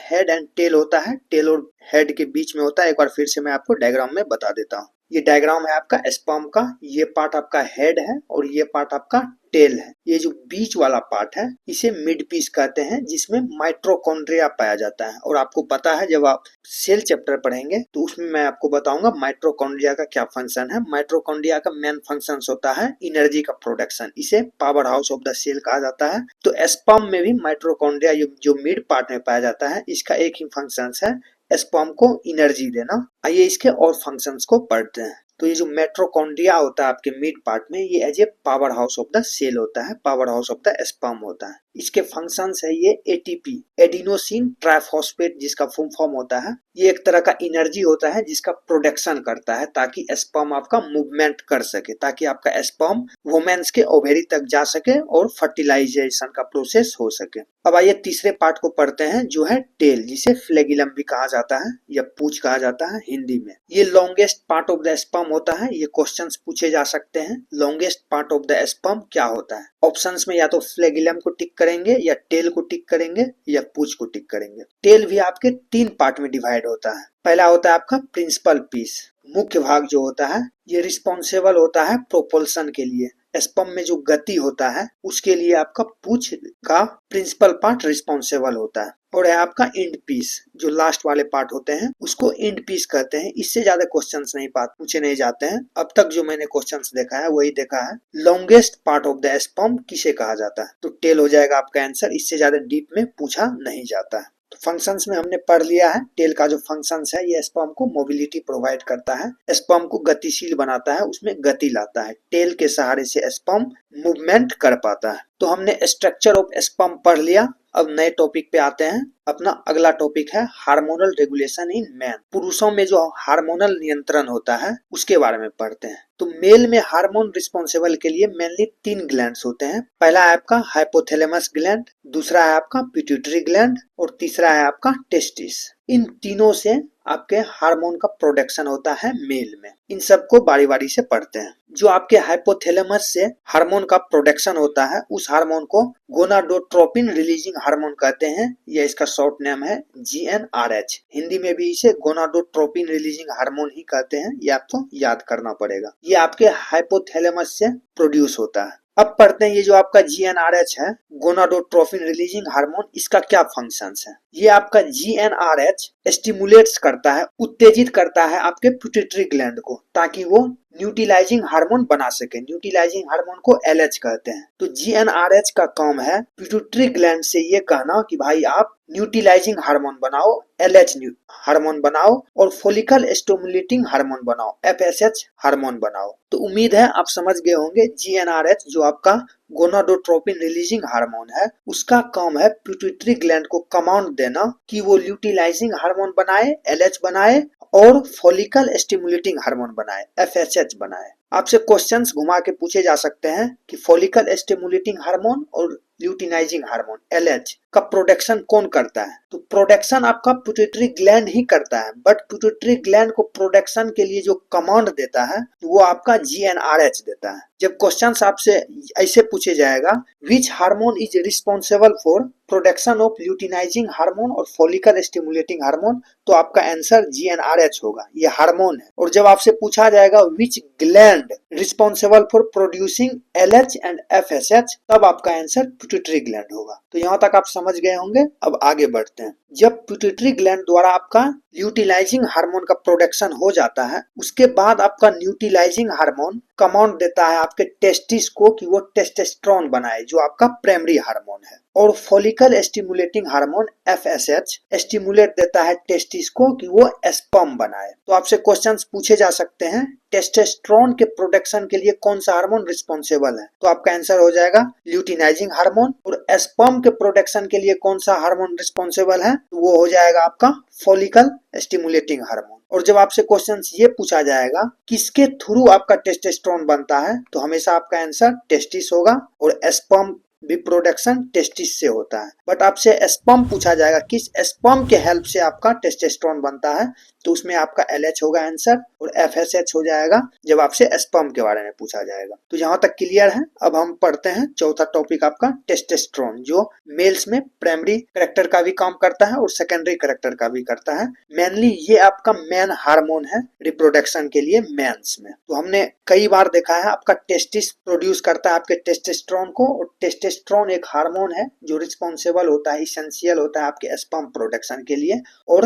हेड एंड टेल होता है, टेल और हेड के बीच में होता है। एक बार फिर से मैं आपको डायग्राम में बता देता हूँ। ये डायग्राम है आपका स्पर्म का, ये पार्ट आपका हेड है और ये पार्ट आपका टेल है। ये जो बीच वाला पार्ट है, इसे मिड पीस कहते हैं, जिसमें माइटोकॉन्ड्रिया पाया जाता है। और आपको पता है, जब आप सेल चैप्टर पढ़ेंगे तो उसमें मैं आपको बताऊंगा माइटोकॉन्ड्रिया का क्या फंक्शन है। माइटोकॉन्ड्रिया का मेन फंक्शन होता है एनर्जी का प्रोडक्शन, इसे power house of the cell कहा जाता है। तो स्पर्म में भी माइटोकॉन्ड्रिया जो मिड पार्ट में पाया जाता है, इसका एक ही फंक्शन है, स्पर्म को एनर्जी देना। आइए इसके और फंक्शंस को पढ़ते हैं। तो ये जो मेट्रोकॉन्ड्रिया होता है आपके मिड पार्ट में, ये as a power house of the cell होता है, power house of the sperm होता है। इसके फंक्शंस है ये एटीपी, एडिनोसिन ट्राइफॉस्फेट जिसका फुल फॉर्म होता है। ये एक तरह का एनर्जी होता है जिसका प्रोडक्शन करता है ताकि स्पर्म आपका मूवमेंट कर सके, ताकि आपका स्पर्म वुमेन्स के ओवेरी तक जा सके और फर्टिलाइजेशन का प्रोसेस हो सके। अब आइए तीसरे पार्ट को पढ़ते हैं जो है टेल, जिसे फ्लैगिलम भी कहा जाता है या पूंछ कहा जाता है हिंदी में। ये longest part of the sperm होता है। ये क्वेश्चंस पूछे जा सकते हैं, longest part of the sperm क्या होता है। ऑप्शंस में या तो फ्लैगिलम को टिक करेंगे या टेल को टिक करेंगे या पूंछ को टिक करेंगे। टेल भी आपके 3 पार्ट में डिवाइड होता है। पहला होता है आपका प्रिंसिपल पीस, मुख्य भाग जो होता है ये रिस्पॉन्सिबल होता है प्रोपल्सन के लिए। स्पर्म में जो गति होता है उसके लिए आपका पूंछ का प्रिंसिपल पार्ट रिस्पॉन्सिबल होता है। और है आपका एंड पीस, जो लास्ट वाले पार्ट होते हैं उसको एंड पीस कहते हैं। इससे ज्यादा क्वेश्चंस नहीं पूछे नहीं जाते हैं। अब तक जो मैंने क्वेश्चंस देखा है वही देखा है। Longest part of the sperm किसे कहा जाता है, तो टेल हो जाएगा आपका आंसर। इससे ज्यादा डीप में पूछा नहीं जाता है। तो फंक्शंस में हमने पढ़ लिया है। टेल का जो फंक्शंस है ये स्पर्म को मोबिलिटी प्रोवाइड करता है, स्पर्म को गतिशील बनाता है, उसमें गति लाता है। टेल के सहारे से स्पर्म मूवमेंट कर पाता है। तो हमने स्ट्रक्चर ऑफ स्पर्म पढ़ लिया। अब नए टॉपिक पे आते हैं। अपना अगला टॉपिक है हार्मोनल रेगुलेशन इन मैन। पुरुषों में जो हार्मोनल नियंत्रण होता है उसके बारे में पढ़ते हैं। तो मेल में हार्मोन रिस्पॉन्सिबल के लिए मेनली 3 ग्लैंड्स होते हैं। पहला है आपका हाइपोथैलेमस ग्लैंड, दूसरा है आपका पिट्यूटरी ग्लैंड और तीसरा है आपका टेस्टिस। इन तीनों से आपके हार्मोन का प्रोडक्शन होता है मेल में। इन सबको बारी बारी से पढ़ते हैं। जो आपके हाइपोथैलेमस से हार्मोन का प्रोडक्शन होता है उस हार्मोन को गोनाडोट्रोपिन रिलीजिंग हार्मोन कहते हैं। यह इसका शॉर्ट नेम है GnRH। हिंदी में भी इसे गोनाडोट्रोपिन रिलीजिंग हार्मोन ही कहते हैं। ये आपको याद करना पड़ेगा। ये आपके हाइपोथैलेमस से प्रोड्यूस होता है। अब पढ़ते हैं ये जो आपका GnRH है, गोनाडोट्रोपिन रिलीजिंग हार्मोन, इसका क्या फंक्शंस है। ये आपका GnRH स्टिमुलेट्स करता है, उत्तेजित करता है आपके पिट्यूटरी ग्लैंड को, ताकि वो न्यूट्रलाइजिंग हार्मोन बना सके। न्यूट्रलाइजिंग हार्मोन को LH कहते हैं। तो GnRH का काम है पिट्यूटरी ग्लैंड से ये कहना कि भाई आप न्यूट्रलाइजिंग हार्मोन बनाओ, LH हार्मोन बनाओ और फॉलिकल स्टिमुलेटिंग हार्मोन बनाओ, FSH हार्मोन बनाओ। तो उम्मीद है आप समझ गए होंगे। GnRH जो आपका गोनाडोट्रोपिन रिलीजिंग हार्मोन है उसका काम है पिट्यूटरी ग्लैंड को कमांड देना कि वो ल्यूटिलाइजिंग हार्मोन बनाए, LH बनाए और फॉलिकल स्टिमुलेटिंग हार्मोन बनाए, FSH बनाए। आपसे क्वेश्चंस घुमा के पूछे जा सकते हैं कि फॉलिकल स्टिमुलेटिंग हार्मोन और ल्यूटिनाइजिंग हार्मोन LH का प्रोडक्शन कौन करता है। तो प्रोडक्शन आपका पिट्यूटरी ग्लैंड ही करता है, बट पिट्यूटरी ग्लैंड को प्रोडक्शन के लिए जो कमांड देता है वो आपका GnRH देता है। जब क्वेश्चंस आपसे ऐसे पूछे जाएगा which hormone is responsible for production of luteinizing hormone और फॉलिकल स्टिमुलेटिंग हार्मोन, तो आपका आंसर GnRH होगा। ये हार्मोन है। और जब आपसे पूछा जाएगा विच gland responsible for producing LH and FSH, तब आपका आंसर पिट्यूटरी ग्लैंड होगा। तो यहाँ तक आप समझ गए होंगे। अब आगे बढ़ते हैं। जब पिट्यूटरी ग्लैंड द्वारा आपका ल्यूटिलाइजिंग हार्मोन का प्रोडक्शन हो जाता है उसके बाद आपका न्यूट्रलाइजिंग हार्मोन कमांड देता है आपके टेस्टिस को कि वो टेस्टोस्टेरोन बनाए, जो आपका प्राइमरी हार्मोन है। और follicle stimulating hormone FSH stimulate देता है टेस्टिस को कि वो स्पर्म बनाए। तो आपसे क्वेश्चंस पूछे जा सकते हैं टेस्टोस्टेरोन के प्रोडक्शन के लिए कौन सा हार्मोन रिस्पॉन्सिबल है, तो आपका आंसर हो जाएगा ल्यूटिनाइजिंग हार्मोन। और स्पर्म के प्रोडक्शन के लिए कौन सा हार्मोन रिस्पॉन्सिबल है, तो वो हो जाएगा आपका फॉलिकल स्टिमुलेटिंग हार्मोन। और जब आपसे क्वेश्चंस ये पूछा जाएगा किसके थ्रू आपका टेस्टोस्टेरोन बनता है, तो हमेशा आपका आंसर टेस्टिस होगा। और स्पर्म भी प्रोडक्शन टेस्टिस से होता है। बट आपसे स्पर्म पूछा जाएगा किस स्पर्म के हेल्प से आपका टेस्टोस्टेरोन बनता है, तो उसमें आपका LH होगा आंसर और FSH हो जाएगा जब आपसे स्पर्म के बारे में पूछा जाएगा। तो यहाँ तक क्लियर है। अब हम पढ़ते हैं चौथा टॉपिक आपका टेस्टोस्टेरोन, जो मेल्स में प्राइमरी कैरेक्टर का भी काम करता है और सेकेंडरी कैरेक्टर का भी करता है। मेनली ये आपका मेन हार्मोन है रिप्रोडक्शन के लिए मेंस में। तो हमने कई बार देखा है आपका टेस्टिस प्रोड्यूस करता है आपके टेस्टोस्टेरोन को, और टेस्टोस्टेरोन एक हार्मोन है जो रिस्पॉन्सिबल होता है, इसेंशियल होता है आपके स्पर्म प्रोडक्शन के लिए और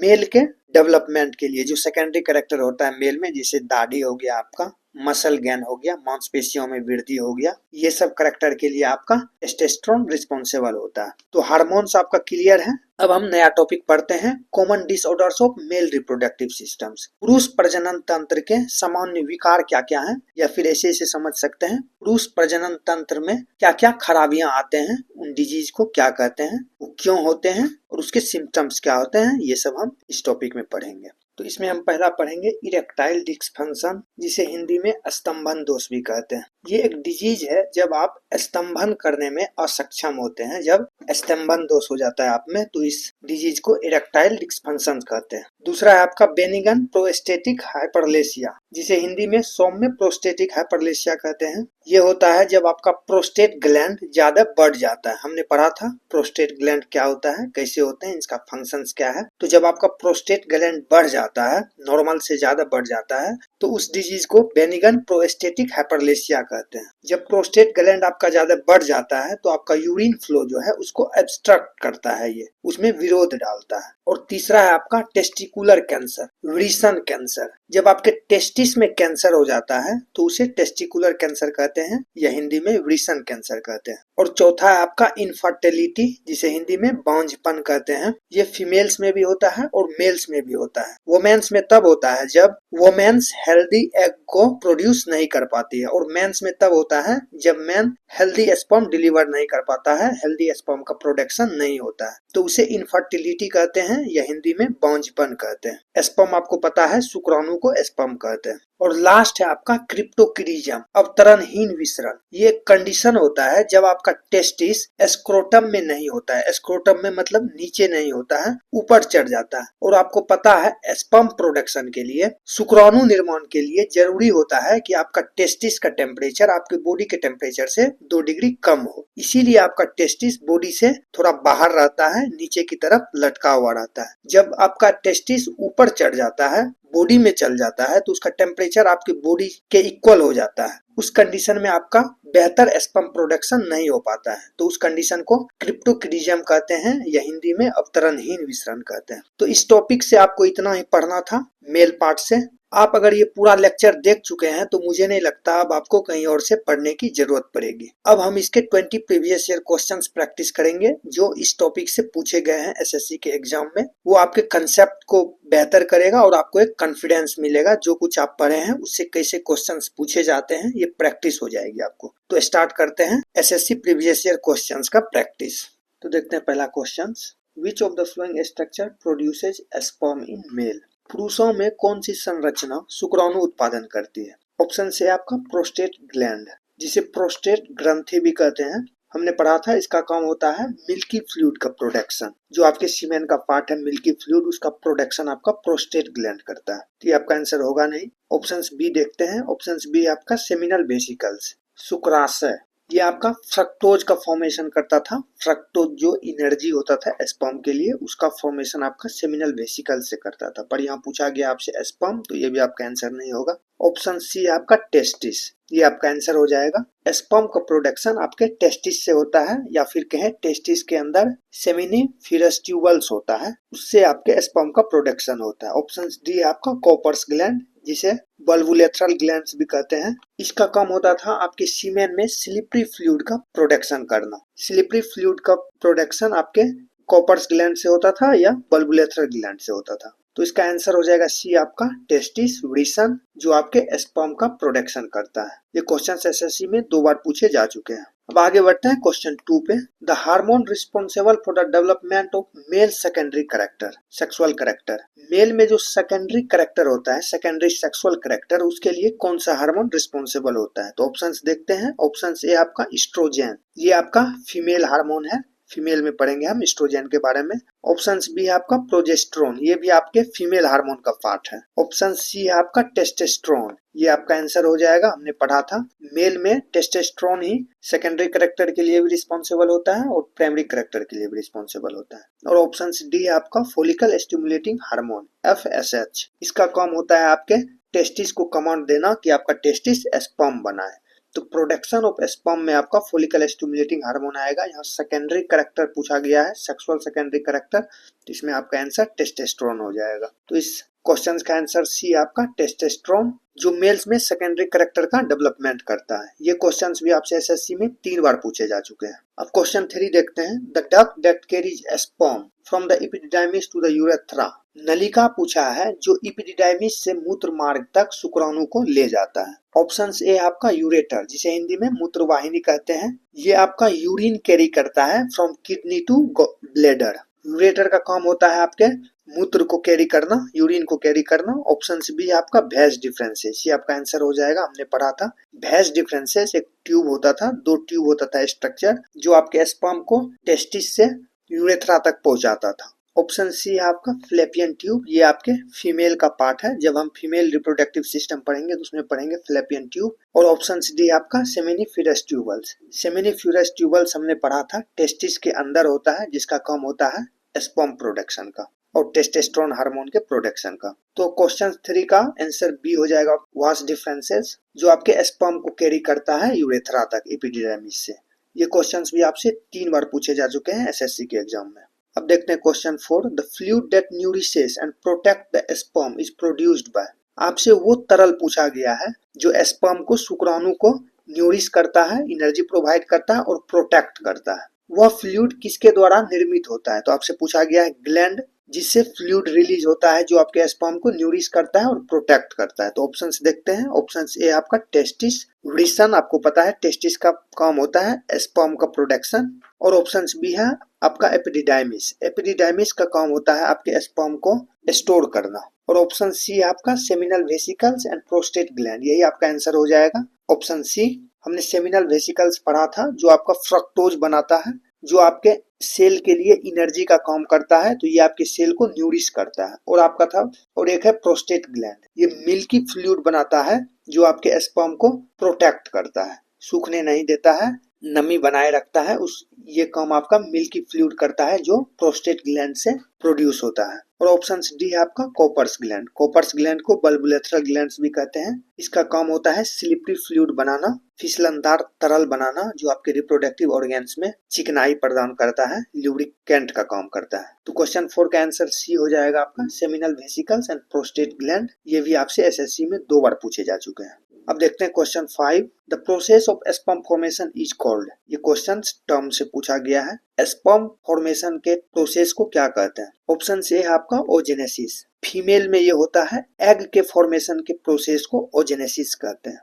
मेल के डेवलपमेंट के लिए। जो सेकेंडरी कैरेक्टर होता है मेल में, जैसे दाढ़ी हो गया, आपका मसल गेन हो गया, मांसपेशियों में वृद्धि हो गया, ये सब कैरेक्टर के लिए आपका टेस्टोस्टेरोन रिस्पॉन्सिबल होता है। तो हार्मोन्स आपका क्लियर है। अब हम नया टॉपिक पढ़ते हैं, common disorders of male reproductive systems. पुरुष प्रजनन तंत्र के सामान्य विकार क्या क्या हैं, या फिर ऐसे ऐसे समझ सकते हैं पुरुष प्रजनन तंत्र में क्या क्या खराबियां आते हैं, उन डिजीज को क्या कहते हैं, वो क्यों होते हैं और उसके सिम्टम्स क्या होते हैं, ये सब हम इस टॉपिक में पढ़ेंगे। तो इसमें हम पहला पढ़ेंगे इरेक्टाइल डिस्फंक्शन, जिसे हिंदी में स्तंभन दोष भी कहते हैं। ये एक डिजीज है जब आप स्तंभन करने में असक्षम होते हैं, जब स्तंभन दोष हो जाता है आप में, तो इस डिजीज को इरेक्टाइल डिस्फंक्शन कहते हैं। दूसरा है आपका बेनिगन प्रोस्टेटिक हाइपरलेसिया, जिसे हिंदी में सौम्य प्रोस्टेटिक हाइपरलेसिया कहते हैं। ये होता है जब आपका प्रोस्टेट ग्लैंड ज्यादा बढ़ जाता है। हमने पढ़ा था प्रोस्टेट ग्लैंड क्या होता है, कैसे होते हैं, इसका फंक्शंस क्या है। तो जब आपका प्रोस्टेट ग्लैंड बढ़ जाता है, नॉर्मल से ज्यादा बढ़ जाता है, तो उस डिजीज को बेनिगन प्रोस्टेटिक हाइपरलेसिया कहते हैं। जब प्रोस्टेट ग्लैंड आपका ज्यादा बढ़ जाता है तो आपका यूरिन फ्लो जो है उसको ऑब्स्ट्रक्ट करता है, ये उसमें विरोध डालता है। और तीसरा है आपका टेस्टिकुलर कैंसर, वृषण कैंसर। जब आपके टेस्टिस में कैंसर हो जाता है तो उसे टेस्टिकुलर कैंसर कहते हैं, या हिंदी में वृषण कैंसर कहते हैं। और चौथा है आपका इनफर्टिलिटी, जिसे हिंदी में बांझपन कहते हैं। ये फीमेल्स में भी होता है और मेल्स में भी होता है। वोमेन्स में तब होता है जब वोमेन्स हेल्दी एग को प्रोड्यूस नहीं कर पाती है, और मेंस में तब होता है जब मैन हेल्दी स्पर्म डिलीवर नहीं कर पाता है, हेल्दी स्पर्म का प्रोडक्शन नहीं होता है, तो उसे इनफर्टिलिटी कहते हैं, या हिंदी में बांझपन कहते हैं। स्पर्म आपको पता है शुक्राणु को स्पर्म कहते हैं। और लास्ट है आपका क्रिप्टोक्रीजम, अवतरणहीन विसरण। ये एक कंडीशन होता है जब आपका टेस्टिस स्क्रोटम में नहीं होता है, स्क्रोटम में मतलब नीचे नहीं होता है, ऊपर चढ़ जाता है। और आपको पता है स्पर्म प्रोडक्शन के लिए, शुक्राणु निर्माण के लिए जरूरी होता है कि आपका टेस्टिस का टेम्परेचर आपके बॉडी के टेम्परेचर से 2 डिग्री कम हो। इसीलिए आपका टेस्टिस बॉडी से थोड़ा बाहर रहता है, नीचे की तरफ लटका हुआ रहता है। जब आपका टेस्टिस ऊपर चढ़ जाता है, बॉडी में चल जाता है, तो उसका टेम्परेचर आपकी बॉडी के इक्वल हो जाता है। उस कंडीशन में आपका बेहतर स्पर्म प्रोडक्शन नहीं हो पाता है, तो उस कंडीशन को क्रिप्टोक्रीजम कहते हैं, या हिंदी में अवतरणहीन विसरण कहते हैं। तो इस टॉपिक से आपको इतना ही पढ़ना था, मेल पार्ट से। आप अगर ये पूरा लेक्चर देख चुके हैं तो मुझे नहीं लगता अब आपको कहीं और से पढ़ने की जरूरत पड़ेगी। अब हम इसके 20 प्रीवियस ईयर क्वेश्चंस प्रैक्टिस करेंगे जो इस टॉपिक से पूछे गए हैं एसएससी के एग्जाम में। वो आपके कंसेप्ट को बेहतर करेगा और आपको एक कॉन्फिडेंस मिलेगा, जो कुछ आप पढ़े हैं उससे कैसे क्वेश्चंस पूछे जाते हैं, ये प्रैक्टिस हो जाएगी आपको। तो स्टार्ट करते हैं एसएससी प्रीवियस ईयर क्वेश्चंस का प्रैक्टिस। तो देखते हैं पहला question, which of the following structure produces sperm in male. पुरुषों में कौन सी संरचना शुक्राणु उत्पादन करती है। ऑप्शन से आपका प्रोस्टेट ग्लैंड, जिसे प्रोस्टेट ग्रंथि भी कहते हैं। हमने पढ़ा था इसका काम होता है मिल्की फ्लूइड का प्रोडक्शन, जो आपके सीमेन का पार्ट है मिल्की फ्लूइड, उसका प्रोडक्शन आपका प्रोस्टेट ग्लैंड करता है। तो ये आपका आंसर होगा नहीं। ऑप्शन बी देखते हैं, ऑप्शन बी आपका सेमिनल वेसिकल्स, शुक्राशय। ये आपका फ्रक्टोज का फॉर्मेशन करता था। फ्रक्टोज जो एनर्जी होता था स्पर्म के लिए, उसका फॉर्मेशन आपका सेमिनल वेसिकल से करता था। पर यहाँ पूछा गया आपसे स्पर्म, तो ये भी आपका आंसर नहीं होगा। ऑप्शन सी आपका टेस्टिस, ये आपका आंसर हो जाएगा। स्पर्म का प्रोडक्शन आपके टेस्टिस से होता है, या फिर कहें टेस्टिस के अंदर सेमिनिफेरस ट्यूबल्स होता है, उससे आपके स्पर्म का प्रोडक्शन होता है। ऑप्शन डी आपका कॉपर्स ग्लैंड, जिसे बल्बुलेथरल ग्लैंड्स भी कहते हैं। इसका काम होता था आपके सीमेन में स्लिपरी फ्लूइड का प्रोडक्शन करना। स्लिपरी फ्लूइड का प्रोडक्शन आपके कॉपर्स ग्लैंड से होता था या बल्बुलेथरल ग्लैंड से होता था। तो इसका आंसर हो जाएगा सी आपका टेस्टिस वृषण, जो आपके स्पर्म का प्रोडक्शन करता है। ये क्वेश्चन एसएससी में 2 बार पूछे जा चुके हैं। अब आगे बढ़ते हैं क्वेश्चन 2 पे। The hormone responsible for the development of male secondary character, sexual character. Male में जो सेकेंडरी कैरेक्टर होता है, सेकेंडरी सेक्सुअल कैरेक्टर, उसके लिए कौन सा हार्मोन रिस्पॉन्सिबल होता है। तो ऑप्शंस देखते हैं। ऑप्शन ए आपका एस्ट्रोजन, ये आपका फीमेल हार्मोन है, फीमेल में पढ़ेंगे हम एस्ट्रोजन के बारे में। ऑप्शन बी है आपका प्रोजेस्टेरोन, ये भी आपके फीमेल हार्मोन का पार्ट है। ऑप्शन सी है आपका टेस्टोस्टेरोन, ये आपका आंसर हो जाएगा। हमने पढ़ा था मेल में टेस्टोस्टेरोन ही सेकेंडरी कैरेक्टर के लिए भी रिस्पॉन्सिबल होता है और प्राइमरी कैरेक्टर के लिए भी रिस्पॉन्सिबल होता है। और ऑप्शन डी है आपका फॉलिकल स्टिमुलेटिंग हार्मोन, FSH। इसका काम होता है आपके टेस्टिस को कमांड देना कि आपका टेस्टिस स्पर्म बनाए। तो प्रोडक्शन ऑफ स्पर्म में आपका फॉलिकल स्टिमुलेटिंग हार्मोन आएगा। यहाँ सेकेंडरी कैरेक्टर पूछा गया है, सेक्सुअल सेकेंडरी कैरेक्टर, तो इसमें आपका आंसर टेस्टोस्टेरोन हो जाएगा। तो इस क्वेश्चन का आंसर सी आपका टेस्टोस्टेरोन, जो मेल्स में सेकेंडरी कैरेक्टर का डेवलपमेंट करता है। ये क्वेश्चंस भी आपसे एसएससी में 3 बार पूछे जा चुके हैं। अब क्वेश्चन 3 देखते हैं। The duct that carries sperm from the epididymis to the urethra. नलिका पूछा है जो एपिडिडाइमिस से मूत्र मार्ग तक शुक्राणु को ले जाता है। ऑप्शन ए आपका यूरेटर, जिसे हिंदी में मूत्रवाहिनी कहते हैं। ये आपका यूरिन कैरी करता है from kidney to bladder. Ureter का काम होता है आपके मूत्र को कैरी करना, यूरिन को कैरी करना। ऑप्शन बी आपका भैंस डिफरेंसेस, ये आपका आंसर हो जाएगा। हमने पढ़ा था भैंस डिफरेंसेस, एक ट्यूब होता था, 2 ट्यूब होता था स्ट्रक्चर, जो आपके स्पर्म को टेस्टिस से यूरेथ्रा तक पहुंचाता था। ऑप्शन सी है आपका फ्लैपियन ट्यूब, ये आपके फीमेल का पार्ट है। जब हम फीमेल रिप्रोडक्टिव सिस्टम पढ़ेंगे तो उसमें पढ़ेंगे फ्लैपियन ट्यूब। और ऑप्शन डी आपका सेमिनिफेरस ट्यूबल्स। सेमिनिफेरस ट्यूबल्स हमने पढ़ा था टेस्टिस के अंदर होता है, जिसका काम होता है स्पर्म प्रोडक्शन का और टेस्टोस्टेरोन हार्मोन के प्रोडक्शन का। तो क्वेश्चन 3 का आंसर बी हो जाएगा, वास डिफरेंसेस, जो आपके स्पर्म को कैरी करता है यूरेथ्रा तक एपिडिडाइमिस से। ये क्वेश्चंस भी आपसे 3 बार पूछे जा चुके हैं एसएससी के एग्जाम में। अब देखते हैं question 4। The fluid that nourishes and protect the sperm is produced by. आपसे वो तरल पूछा गया है जो स्पर्म को, शुक्राणु को न्यूरिश करता है, एनर्जी प्रोवाइड करता है और प्रोटेक्ट करता है। वह फ्लूइड किसके द्वारा निर्मित होता है? तो आपसे पूछा गया है ग्लैंड, जिससे फ्लूइड रिलीज होता है जो आपके स्पर्म को न्यूरिश करता है और प्रोटेक्ट करता है। तो ऑप्शंस देखते हैं। ऑप्शंस ए आपका टेस्टिस वृषण, आपको पता है टेस्टिस का काम होता है स्पर्म का प्रोडक्शन। और ऑप्शंस बी है आपका एपिडिडाइमिस, एपिडिडाइमिस का काम होता है आपके स्पर्म को स्टोर करना। और ऑप्शन सी है आपका seminal vesicles and prostate gland, यही आपका आंसर हो जाएगा ऑप्शन सी। हमने सेमिनल वेसिकल्स पढ़ा था जो आपका फ्रक्टोज बनाता है, जो आपके सेल के लिए एनर्जी का काम करता है, तो ये आपके सेल को न्यूरिश करता है। और आपका था, और एक है प्रोस्टेट ग्लैंड, ये मिल्की फ्लूइड बनाता है जो आपके स्पर्म को प्रोटेक्ट करता है, सूखने नहीं देता है, नमी बनाए रखता है। उस ये काम आपका मिल्की फ्लूइड करता है जो प्रोस्टेट ग्लैंड से प्रोड्यूस होता है। और ऑप्शन डी है आपका कॉपर्स ग्लैंड। कॉपर्स ग्लैंड को बल्बुलेथरल ग्लैंड्स भी कहते हैं। इसका काम होता है स्लिपरी फ्लूइड बनाना, फिसलनदार तरल बनाना, जो आपके रिप्रोडक्टिव ऑर्गन्स में चिकनाई प्रदान करता है, ल्यूब्रिकेंट का काम करता है। तो क्वेश्चन 4 का आंसर सी हो जाएगा आपका seminal vesicles and prostate gland. ये भी आपसे एसएससी में 2 बार पूछे जा चुके हैं। अब देखते हैं question 5। The process of sperm formation is called. ये क्वेश्चन टर्म से पूछा गया है। स्पर्म फॉर्मेशन के प्रोसेस को क्या कहते हैं? ऑप्शन ए है आपका ओजेनेसिस, फीमेल में ये होता है। एग के फॉर्मेशन के प्रोसेस को ओजेनेसिस कहते हैं।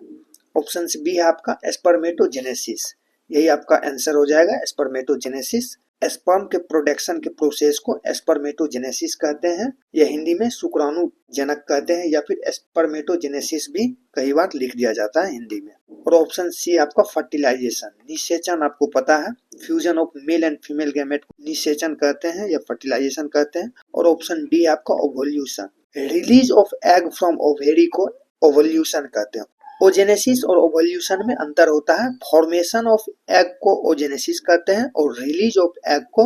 ऑप्शन बी है आपका स्पर्मेटोजेनेसिस, यही आपका आंसर हो जाएगा स्पर्मेटोजेनेसिस। स्पर्म के प्रोडक्शन के प्रोसेस को स्पर्मेटोजेनेसिस कहते हैं। यह हिंदी में शुक्राणु जनक कहते हैं, या फिर स्पर्मेटोजेनेसिस भी कई बार लिख दिया जाता है हिंदी में। और ऑप्शन सी आपका फर्टिलाइजेशन, निषेचन, आपको पता है fusion of male and female gamete को निषेचन कहते हैं या फर्टिलाइजेशन कहते हैं। और ऑप्शन डी आपका ovulation, release of egg from ovary को ओवल्यूशन कहते हैं। ओजेनेसिस और ओवल्यूशन में अंतर होता है। फॉर्मेशन ऑफ एग को ओजेनेसिस कहते हैं और रिलीज ऑफ एग को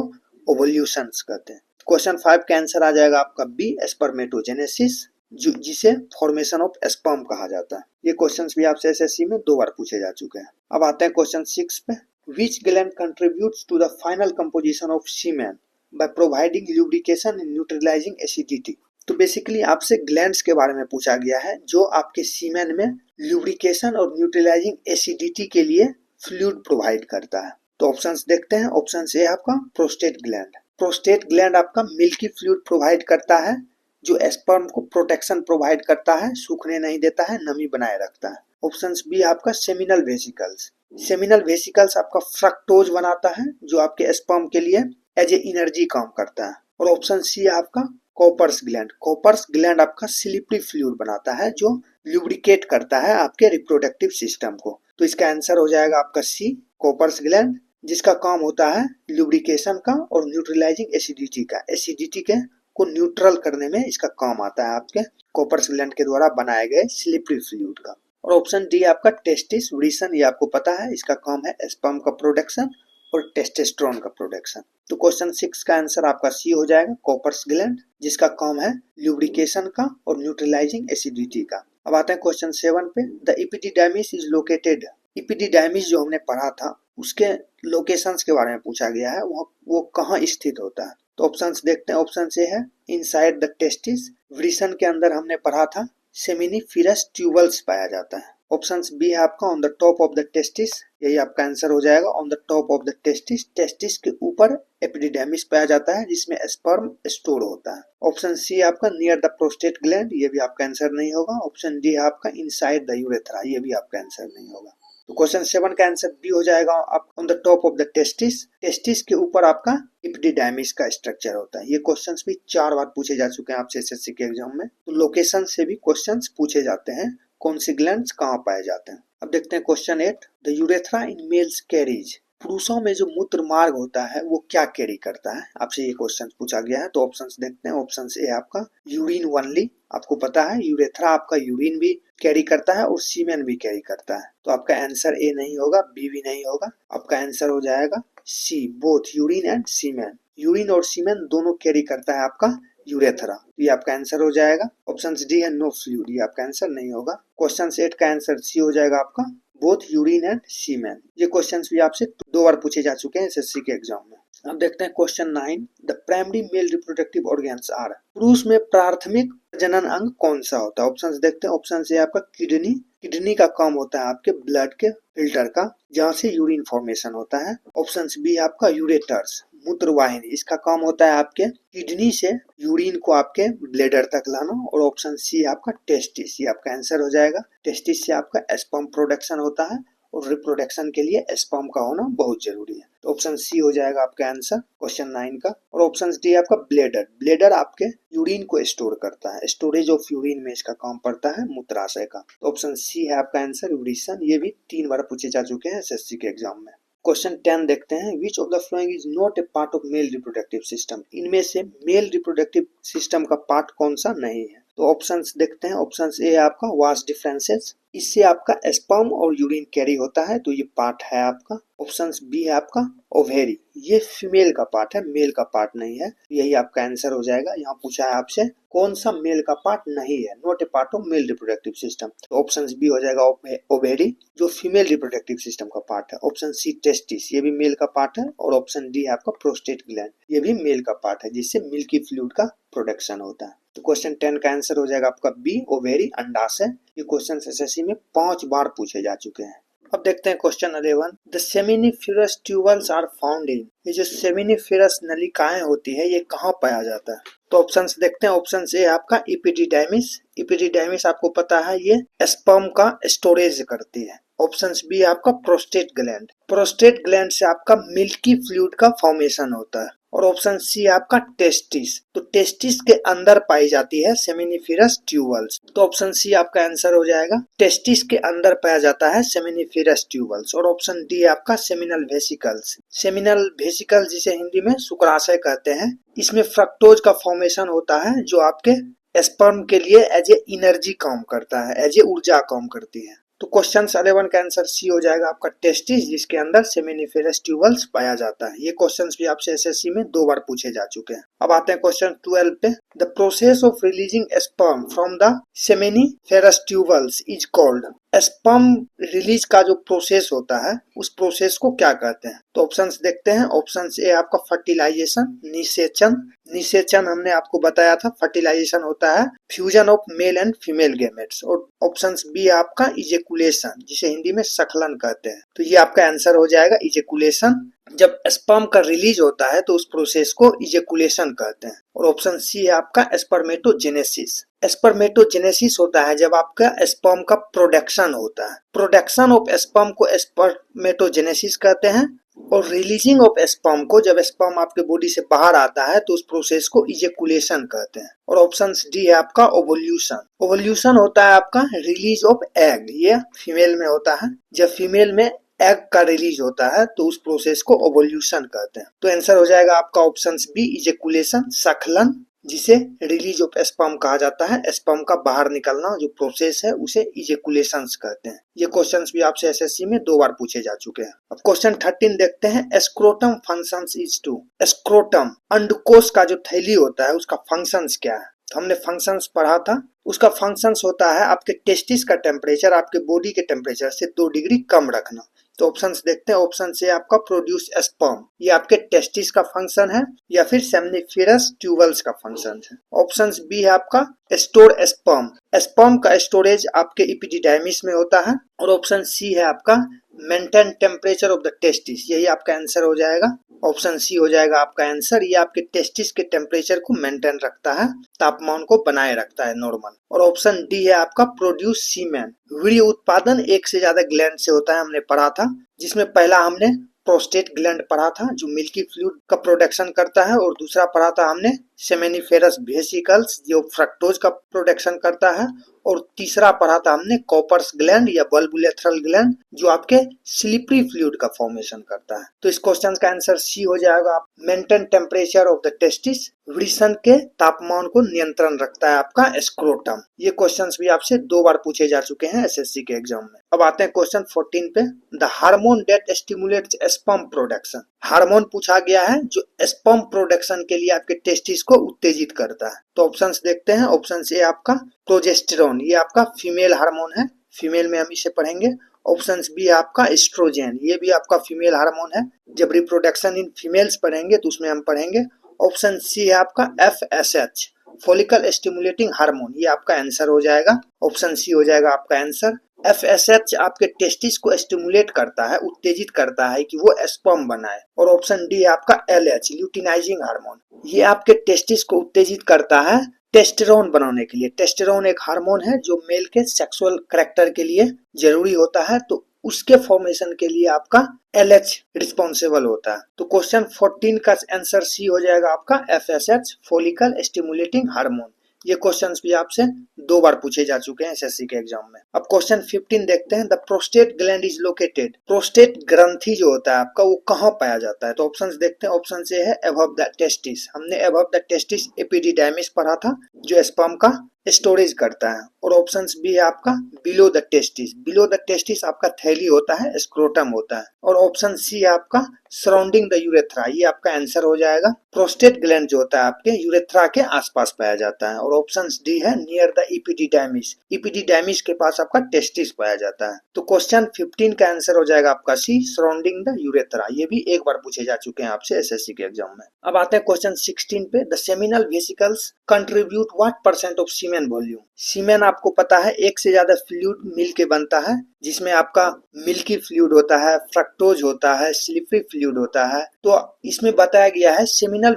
ओवल्यूशन कहते हैं। क्वेश्चन 5 का आंसर आ जाएगा आपका बी स्पर्मेटोजेनेसिस, जिसे फॉर्मेशन ऑफ स्पर्म कहा जाता है। ये क्वेश्चंस भी आपसे एसएससी में 2 बार पूछे जा चुके हैं। अब आते हैं क्वेश्चन 6 पे। Which gland contributes to the final composition of semen by providing lubrication and neutralizing acidity. तो बेसिकली आपसे ग्लैंड्स के बारे में पूछा गया है जो आपके सीमेन में ल्यूब्रिकेशन और न्यूट्रलाइजिंग एसिडिटी के लिए फ्लूइड प्रोवाइड करता है। तो ऑप्शंस देखते हैं। ऑप्शन ए आपका प्रोस्टेट ग्लैंड। प्रोस्टेट ग्लैंड आपका मिल्की फ्लूइड प्रोवाइड करता है जो स्पर्म को प्रोटेक्शन प्रोवाइड करता है, सूखने नहीं देता है, नमी बनाए रखता है। ऑप्शन बी आपका सेमिनल वेसिकल्स। सेमिनल वेसिकल्स आपका फ्रक्टोज बनाता है जो आपके स्पर्म के लिए एज ए एनर्जी काम करता है। और ऑप्शन सी आपका कॉपर्स ग्लैंड। कॉपर्स ग्लैंड आपका स्लिपरी फ्लूइड बनाता है जो ल्यूब्रिकेट करता है आपके रिप्रोडक्टिव सिस्टम को। तो इसका आंसर हो जाएगा आपका सी कॉपर्स ग्लैंड, जिसका काम होता है ल्यूब्रिकेशन का और न्यूट्रलाइजिंग एसिडिटी का। एसिडिटी के को न्यूट्रल करने में इसका काम आता है आपके कॉपर्स ग्लैंड के द्वारा बनाए गए स्लिपरी फ्लूइड का। और ऑप्शन डी आपका टेस्टिस वृषण, ये आपको पता है इसका काम है स्पर्म का प्रोडक्शन और टेस्टोस्टेरोन का प्रोडक्शन। तो क्वेश्चन 6 का आंसर आपका सी हो जाएगा कॉपर्स ग्लैंड, जिसका काम है ल्यूब्रिकेशन का और न्यूट्रलाइजिंग एसिडिटी का। अब आते हैं क्वेश्चन 7 पे। The epididymis is located. Epididymis जो हमने पढ़ा था उसके लोकेशंस के बारे में पूछा गया है, वो कहाँ स्थित होता है। तो ऑप्शंस देखते हैं। ऑप्शन ए है इनसाइड द टेस्टिस, वृषण के अंदर हमने पढ़ा था सेमिनिफेरस ट्यूबल्स पाया जाता है। ऑप्शन बी है आपका on the top of the testis, यही आपका आंसर हो जाएगा। On the top of the testis, testis के ऊपर एपिडिडर्मिस पाया जाता है जिसमें स्पर्म स्टोर होता है। ऑप्शन सी है आपका नियर द प्रोस्टेट ग्लैंड, ये भी आपका आंसर नहीं होगा। ऑप्शन डी है आपका इनसाइड द यूरेथ्रा, ये भी आपका आंसर नहीं होगा। तो क्वेश्चन 7 का आंसर बी हो जाएगा आप on the top of the testis, testis के ऊपर आपका एपिडिडर्मिस का स्ट्रक्चर होता है। ये क्वेश्चंस भी 4 बार पूछे जा चुके हैं आपसे एसएससी के एग्जाम में। तो लोकेशन से भी क्वेश्चंस पूछे जाते हैं, कौन सी ग्लैंड्स कहाँ पाए जाते हैं। अब देखते हैं question 8, the urethra in males carries, पुरुषों में जो मूत्र मार्ग होता है वो क्या कैरी करता है, आपसे ये क्वेश्चन पूछा गया है। तो ऑप्शंस देखते हैं। ऑप्शन ए आपका यूरिन ओनली, आपको पता है यूरेथ्रा आपका यूरिन भी कैरी करता है और सीमेन भी कैरी करता है। तो आपका आंसर ए नहीं होगा, बी भी नहीं होगा, आपका आंसर हो जाएगा C, both urine and semen. Urine और सीमेन दोनों कैरी करता है आपका यूरेथ्रा, ये आपका आंसर हो जाएगा। ऑप्शन डी है नो फ्लूइड, ये आपका आंसर नहीं होगा। क्वेश्चन 8 का आंसर सी हो जाएगा आपका बोथ यूरिन एंड सीमेन। ये क्वेश्चंस भी आपसे 2 बार पूछे जा चुके हैं एसएससी के एग्जाम में। अब देखते हैं question 9, the primary male reproductive organs are, पुरुष में प्राथमिक प्रजनन अंग कौन सा होता है। ऑप्शंस देखते हैं। ऑप्शन ए आपका किडनी, किडनी का काम होता है आपके ब्लड के फिल्टर का, जहाँ से यूरिन फॉर्मेशन होता है। ऑप्शन बी आपका यूरेटर्स, मूत्रवाहिनी, इसका काम होता है आपके किडनी से यूरिन को आपके ब्लेडर तक लाना। और ऑप्शन सी आपका टेस्टिस, ये आपका आंसर हो जाएगा। टेस्टिस से आपका स्पर्म प्रोडक्शन होता है और रिप्रोडक्शन के लिए स्पर्म का होना बहुत जरूरी है। तो ऑप्शन सी हो जाएगा आपका आंसर क्वेश्चन 9 का। और ऑप्शन डी आपका ब्लेडर, ब्लेडर आपके यूरिन को स्टोर करता है, स्टोरेज ऑफ यूरिन में इसका काम पड़ता है मूत्राशय का। तो ऑप्शन सी है आपका आंसर यूरिसन, ये भी 3 बार पूछे जा चुके हैं एसएससी के एग्जाम में। क्वेश्चन 10 देखते हैं, विच of the following is not a part of male reproductive system, इनमें से मेल रिप्रोडक्टिव सिस्टम का पार्ट कौन सा नहीं है। तो ऑप्शंस देखते हैं। ऑप्शंस ए आपका वास डिफरेंसेस, इससे आपका स्पर्म और यूरिन कैरी होता है, तो ये पार्ट है आपका। ऑप्शंस बी है आपका ओवेरी, ये फीमेल का पार्ट है, मेल का पार्ट नहीं है, यही आपका आंसर हो जाएगा। यहाँ पूछा है आपसे कौन सा मेल का पार्ट नहीं है, not a part of male reproductive system. तो ऑप्शन बी हो जाएगा ओवेरी, जो फीमेल रिप्रोडक्टिव सिस्टम का पार्ट है। ऑप्शन सी टेस्टिस, ये भी मेल का पार्ट है। और ऑप्शन डी है आपका प्रोस्टेट ग्लैंड, ये भी मेल का पार्ट है, जिससे मिल्की फ्लूइड का प्रोडक्शन होता है। तो क्वेश्चन 10 का आंसर हो जाएगा आपका बी ओवेरी, अंडाशय। ये क्वेश्चन एसएससी में 5 बार पूछे जा चुके हैं। अब देखते हैं question 11, the seminiferous tubules are found in, ये जो सेमिनिफेरस नलिकाएं होती है ये कहाँ पाया जाता है। तो ऑप्शंस देखते हैं। ऑप्शन ए आपका एपिडिडाइमिस, एपिडिडाइमिस आपको पता है ये स्पर्म का स्टोरेज करती है। ऑप्शन बी आपका प्रोस्टेट ग्लैंड, प्रोस्टेट ग्लैंड से आपका मिल्की फ्लूइड का फॉर्मेशन होता है। और ऑप्शन सी आपका टेस्टिस, तो टेस्टिस के अंदर पाई जाती है सेमिनिफेरस ट्यूबल्स। तो ऑप्शन सी आपका आंसर हो जाएगा, टेस्टिस के अंदर पाया जाता है सेमिनिफेरस ट्यूबल्स। और ऑप्शन डी आपका सेमिनल वेसिकल्स, सेमिनल वेसिकल जिसे हिंदी में शुक्राशय कहते हैं, इसमें फ्रक्टोज का फॉर्मेशन होता है जो आपके स्पर्म के लिए एज ए एनर्जी काम करता है, एज ए ऊर्जा काम करती है। तो क्वेश्चन 11 का आंसर सी हो जाएगा आपका टेस्टिस, जिसके अंदर सेमिनिफेरस ट्यूबल्स पाया जाता है। ये क्वेश्चंस भी आपसे एसएससी में 2 बार पूछे जा चुके हैं। अब आते हैं क्वेश्चन 12 पे, the process of releasing sperm from the seminiferous tubules is called, sperm release का जो प्रोसेस होता है उस प्रोसेस को क्या कहते हैं। तो ऑप्शंस देखते हैं। ऑप्शंस ए आपका फर्टिलाइजेशन, निषेचन, निषेचन हमने आपको बताया था, फर्टिलाइजेशन होता है fusion of male and female gametes. और ऑप्शंस बी आपका इजेकुलेशन, जिसे हिंदी में सखलन कहते हैं। तो ये आपका आंसर हो जाएगा इजेकुलेशन, जब स्पर्म का रिलीज होता है तो उस प्रोसेस को इजेकुलेशन कहते हैं। और ऑप्शन सी है आपका स्पर्मेटोजेनेसिस, स्पर्मेटोजेनेसिस होता है जब आपका स्पर्म का प्रोडक्शन होता है, प्रोडक्शन ऑफ स्पर्म को स्पर्मेटोजेनेसिस कहते हैं। और रिलीजिंग ऑफ स्पर्म को, जब स्पर्म आपके बॉडी से बाहर आता है तो उस प्रोसेस को इजेकुलेशन कहते हैं। और ऑप्शन डी है आपका ओवुलेशन, ओवुलेशन होता है आपका रिलीज ऑफ एग, ये फीमेल में होता है, जब फीमेल में एग का रिलीज होता है तो उस प्रोसेस को ओवुलेशन कहते हैं। तो आंसर हो जाएगा आपका ऑप्शन बी इजेकुलेशन, सखलन, जिसे रिलीज ऑफ स्पर्म कहा जाता है। स्पर्म का बाहर निकलना जो प्रोसेस है उसे इजेकुलेशन कहते हैं। ये क्वेश्चंस भी आपसे एसएससी में 2 बार पूछे जा चुके हैं। अब क्वेश्चन 13 देखते हैं, scrotum functions is to, scrotum अंडकोश का जो थैली होता है उसका फंक्शंस क्या है। हमने फंक्शंस पढ़ा था, उसका फंक्शंस होता है आपके टेस्टिस का टेम्परेचर आपके बॉडी के टेम्परेचर से 2 डिग्री कम रखना। तो ऑप्शंस देखते हैं। ऑप्शन से आपका प्रोड्यूस स्पर्म, ये आपके टेस्टिस का फंक्शन है या फिर सेमनीफेरस ट्यूबल्स का फंक्शन है। ऑप्शन बी है आपका स्टोर स्पर्म, स्पर्म का स्टोरेज आपके एपिडिडाइमिस में होता है। और ऑप्शन सी है आपका maintain temperature of the testis, यही आपका आंसर हो जाएगा। ऑप्शन सी हो जाएगा आपका आंसर। ये आपके टेस्टिस के टेम्परेचर को मेंटेन रखता है, तापमान को बनाए रखता है नॉर्मल। और ऑप्शन डी है आपका प्रोड्यूस सीमेन, वीर्य उत्पादन एक से ज्यादा ग्लैंड से होता है, हमने पढ़ा था, जिसमें पहला हमने प्रोस्टेट ग्लैंड पढ़ा था जो मिल्की फ्लूइड का प्रोडक्शन करता है, और दूसरा पढ़ा था हमने सेमेनिफेरस वेसिकल्स जो फ्रक्टोज का प्रोडक्शन करता है, और तीसरा पढ़ा था हमने कॉपर्स ग्लैंड या बल्बुलेथरल ग्लैंड जो आपके स्लिपरी फ्लूइड का फॉर्मेशन करता है। तो इस क्वेश्चन का आंसर सी हो जाएगा। Maintain temperature of the testis, वृषण के तापमान को नियंत्रण रखता है आपका स्क्रोटम। ये क्वेश्चंस भी आपसे 2 बार पूछे जा चुके हैं एसएससी के एग्जाम में। अब आते हैं क्वेश्चन 14 पे। The hormone that stimulates sperm production, hormone पूछा गया है जो स्पर्म प्रोडक्शन के लिए आपके टेस्टिस को उत्तेजित करता है। तो ऑप्शंस देखते हैं। ऑप्शन ए आपका प्रोजेस्टेरोन, ये आपका फीमेल हार्मोन है, फीमेल में हम इसे पढ़ेंगे। ऑप्शन बी है आपका एस्ट्रोजन, ये भी आपका फीमेल हार्मोन है, जब रिप्रोडक्शन इन फीमेल्स पढ़ेंगे तो उसमें हम पढ़ेंगे। ऑप्शन सी है आपका FSH, फॉलिकल स्टिमुलेटिंग हार्मोन, ये आपका आंसर हो जाएगा। ऑप्शन सी हो जाएगा आपका आंसर। FSH आपके टेस्टिस को स्टिमुलेट करता है, उत्तेजित करता है कि वो स्पर्म बनाए। और ऑप्शन डी है आपका LH, ल्यूटिनाइजिंग हार्मोन, ये आपके टेस्टिस को उत्तेजित करता है टेस्टेरोन बनाने के लिए। टेस्टेरोन एक हार्मोन है जो मेल के सेक्सुअल कैरेक्टर के लिए जरूरी होता है, तो उसके फॉर्मेशन के लिए आपका LH रिस्पॉन्सिबल होता है। तो क्वेश्चन 14 का आंसर सी हो जाएगा आपका FSH, फॉलिकल स्टिमुलेटिंग हार्मोन। ये क्वेश्चंस भी आपसे 2 बार पूछे जा चुके हैं एसएससी के एग्जाम में। अब क्वेश्चन 15 देखते हैं। The prostate gland is located, prostate ग्रंथि जो होता है आपका वो कहाँ पाया जाता है? तो ऑप्शंस देखते हैं। ऑप्शन ए है अबव द टेस्टिस, हमने अबव द टेस्टिस एपिडिडाइमिस पढ़ा था जो स्पर्म का स्टोरेज करता है। और ऑप्शन बी है आपका below the testis, below the testis आपका थैली होता है, स्क्रोटम होता है। और ऑप्शन सी है आपका सराउंडिंग द यूरेथ्रा, ये आपका आंसर हो जाएगा। प्रोस्टेट ग्लैंड जो होता है आपके यूरेथ्रा के आसपास पाया जाता है। और ऑप्शन डी है नियर द एपिडिडाइमिस, एपिडिडाइमिस के पास आपका टेस्टिस पाया जाता है। तो क्वेश्चन 15 का आंसर हो जाएगा आपका सी, सराउंडिंग द यूरेथ्रा। ये भी 1 बार पूछे जा चुके हैं आपसे एसएससी के एग्जाम में। अब आते हैं क्वेश्चन 16 पे। The seminal vesicles contribute what percent of semen volume, semen आपको पता है एक से ज्यादा फ्लूइड मिल के बनता है, जिसमें आपका मिल्की फ्लूइड होता है, फ्रक्टोज होता है, स्लिपरी फ्लूइड होता है। तो इसमें बताया गया है सेमिनल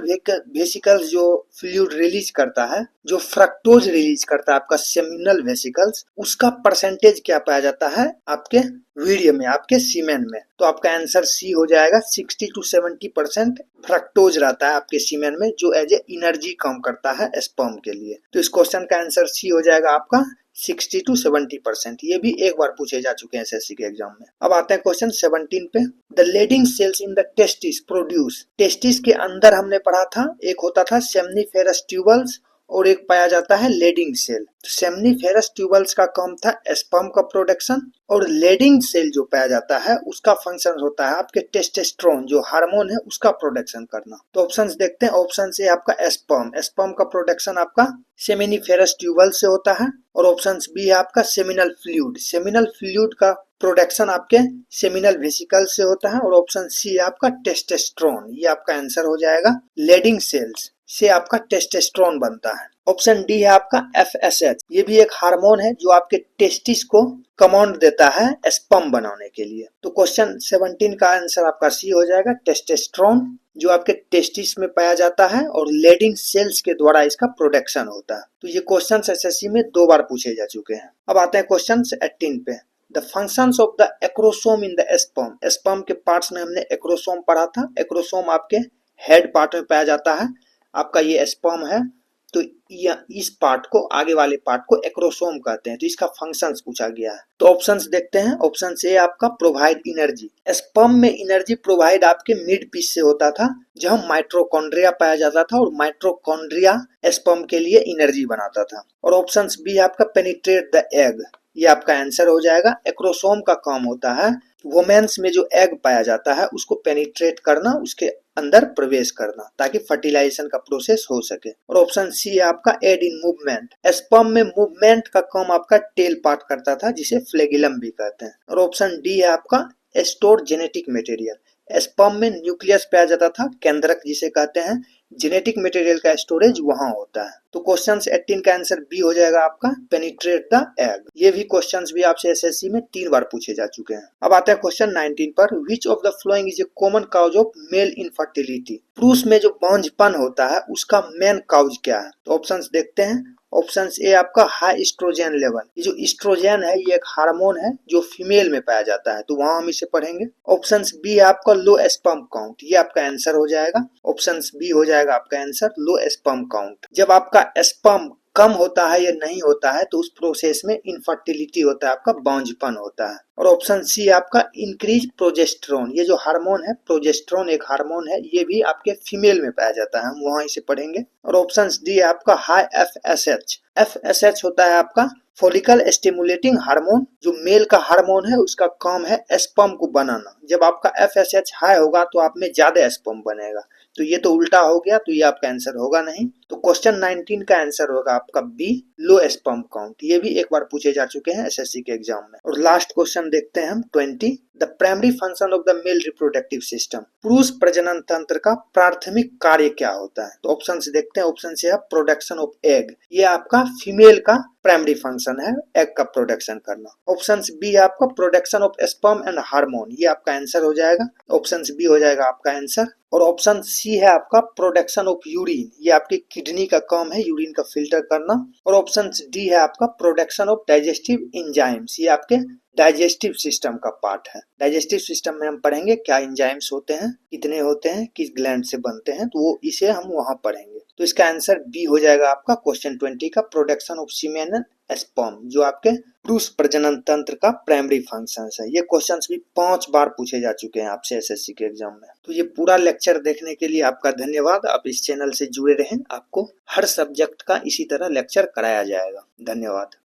वेसिकल्स जो फ्लूइड रिलीज करता है, जो फ्रक्टोज रिलीज करता है आपका सेमिनल वेसिकल्स, उसका परसेंटेज क्या पाया जाता है आपके वीर्य में, आपके सीमेन में? तो आपका आंसर सी हो जाएगा। 60 to 70% फ्रक्टोज रहता है आपके सीमेन में, जो एज ए एनर्जी कम करता है स्पर्म के लिए। तो इस क्वेश्चन का आंसर सी हो जाएगा आपका 60 to 70%। ये भी 1 बार पूछे जा चुके हैं एसएससी के एग्जाम में। अब आते हैं क्वेश्चन 17 पे। The Leydig cells in the testis produce, testis के अंदर हमने पढ़ा था एक होता था सेमनीफेरस ट्यूबल्स और एक पाया जाता है लेडिंग सेल। सेमनीफेरस ट्यूबल्स का काम था स्पर्म का प्रोडक्शन, और लेडिंग सेल जो पाया जाता है उसका फंक्शन होता है आपके टेस्टोस्टेरोन जो हार्मोन है उसका प्रोडक्शन करना। तो ऑप्शंस देखते हैं। ऑप्शन ए आपका स्पर्म, स्पर्म का प्रोडक्शन आपका सेमिनिफेरस ट्यूबल से होता है। और ऑप्शन बी है आपका सेमिनल फ्लूइड, सेमिनल फ्लूइड का प्रोडक्शन आपके सेमिनल वेसिकल से होता है। और ऑप्शन सी है आपका टेस्टोस्टेरोन, ये आपका आंसर हो जाएगा। लेडिंग सेल्स से आपका टेस्टोस्टेरोन बनता है। ऑप्शन डी है आपका FSH, ये भी एक हार्मोन है जो आपके टेस्टिस को कमांड देता है स्पर्म बनाने के लिए। तो क्वेश्चन 17 का आंसर आपका सी हो जाएगा, टेस्टोस्टेरोन जो आपके टेस्टिस में पाया जाता है और लेडिंग सेल्स के द्वारा इसका प्रोडक्शन होता है। तो ये क्वेश्चन एसएससी में 2 बार पूछे जा चुके हैं। अब आते हैं क्वेश्चन 18 पे। The functions of the acrosome in the sperm, sperm के पार्ट्स में हमने एक्रोसोम पढ़ा था। एक्रोसोम आपके हेड पार्ट में पाया जाता है, आपका ये स्पर्म है, तो इस पार्ट को, आगे वाले पार्ट को एक्रोसोम कहते हैं। तो इसका फंक्शंस पूछा गया है। तो ऑप्शंस देखते हैं। ऑप्शन ए आपका प्रोवाइड एनर्जी, स्पर्म में एनर्जी प्रोवाइड आपके मिड पीस से होता था जहां माइटोकॉन्ड्रिया पाया जाता था, और माइटोकॉन्ड्रिया स्पर्म के लिए एनर्जी बनाता था। और ऑप्शन बी आपका पेनिट्रेट द एग, ये आपका आंसर हो जाएगा। एक्रोसोम का काम होता है वुमेन्स में जो एग पाया जाता है उसको पेनिट्रेट करना, उसके अंदर प्रवेश करना, ताकि फर्टिलाइजेशन का प्रोसेस हो सके। और ऑप्शन सी है आपका एड इन मूवमेंट, स्पर्म में मूवमेंट का काम आपका टेल पार्ट करता था जिसे फ्लैगिलम भी कहते हैं। और ऑप्शन डी है आपका स्टोर जेनेटिक मटेरियल। स्पर्म में न्यूक्लियस पाया जाता था, केंद्रक जिसे कहते हैं। जेनेटिक मटेरियल का स्टोरेज वहां होता है। तो क्वेश्चन 18 का आंसर बी हो जाएगा आपका, पेनिट्रेट द एग। ये भी क्वेश्चंस भी आपसे एसएससी में 3 बार पूछे जा चुके हैं। अब आते हैं क्वेश्चन 19 पर। Which of the following is a common cause of male infertility? पुरुष में जो बांझपन होता है उसका मेन काउज क्या है? तो ऑप्शंस देखते हैं। ऑप्शन ए आपका हाई एस्ट्रोजन लेवल। ये जो एस्ट्रोजन है ये एक हार्मोन है जो फीमेल में पाया जाता है, तो वहां हम इसे पढ़ेंगे। ऑप्शन बी आपका लो स्पर्म काउंट, ये आपका आंसर हो जाएगा। ऑप्शन बी हो जाएगा आपका आंसर, लो स्पर्म काउंट। जब आपका स्पर्म कम होता है या नहीं होता है तो उस प्रोसेस में इनफर्टिलिटी होता है, आपका बांझपन होता है। और ऑप्शन सी आपका इंक्रीज प्रोजेस्टेरोन, ये जो हार्मोन है प्रोजेस्टेरोन एक हार्मोन है, ये भी आपके फीमेल में पाया जाता है, हम वहां इसे पढ़ेंगे। और ऑप्शन डी आपका हाई एफएसएच। एफएसएच होता है आपका फॉलिकल स्टिमुलेटिंग हार्मोन, जो मेल का हार्मोन है उसका काम है स्पर्म को बनाना। जब आपका एफएसएच हाई होगा तो आप में ज्यादा स्पर्म बनेगा, तो ये तो उल्टा हो गया, तो ये आपका आंसर होगा नहीं। तो क्वेश्चन 19 का आंसर होगा आपका बी, लो स्पर्म काउंट। ये भी एक बार पूछे जा चुके हैं एसएससी के एग्जाम में। और लास्ट क्वेश्चन देखते हैं हम 20। The primary function of the male reproductive system, पुरुष प्रजनन तंत्र का प्राथमिक कार्य क्या होता है? तो ऑप्शन देखते हैं। ऑप्शन से है प्रोडक्शन ऑफ एग, ये आपका फीमेल का प्राइमरी फंक्शन है, एग का प्रोडक्शन करना। ऑप्शन बी आपका production of sperm and hormone, ये आपका आंसर हो जाएगा। ऑप्शन बी हो जाएगा आपका आंसर। और ऑप्शन सी है आपका प्रोडक्शन ऑफ यूरिन, ये आपकी किडनी का काम है यूरिन का फिल्टर करना। और ऑप्शन डी है आपका प्रोडक्शन ऑफ डाइजेस्टिव एंजाइम्स, ये आपके डाइजेस्टिव सिस्टम का पार्ट है। डाइजेस्टिव सिस्टम में हम पढ़ेंगे क्या एंजाइम्स होते हैं, कितने होते हैं, किस ग्लैंड से बनते हैं, तो वो इसे हम वहां पढ़ेंगे। तो इसका आंसर बी हो जाएगा आपका क्वेश्चन 20 का, production of semen and sperm, जो आपके पुरुष प्रजनन तंत्र का प्राइमरी फंक्शन है। ये क्वेश्चंस भी 5 बार पूछे जा चुके हैं आपसे एसएससी के एग्जाम में। तो ये पूरा लेक्चर देखने के लिए आपका धन्यवाद। आप इस चैनल से जुड़े रहें, आपको हर सब्जेक्ट का इसी तरह लेक्चर कराया जाएगा। धन्यवाद।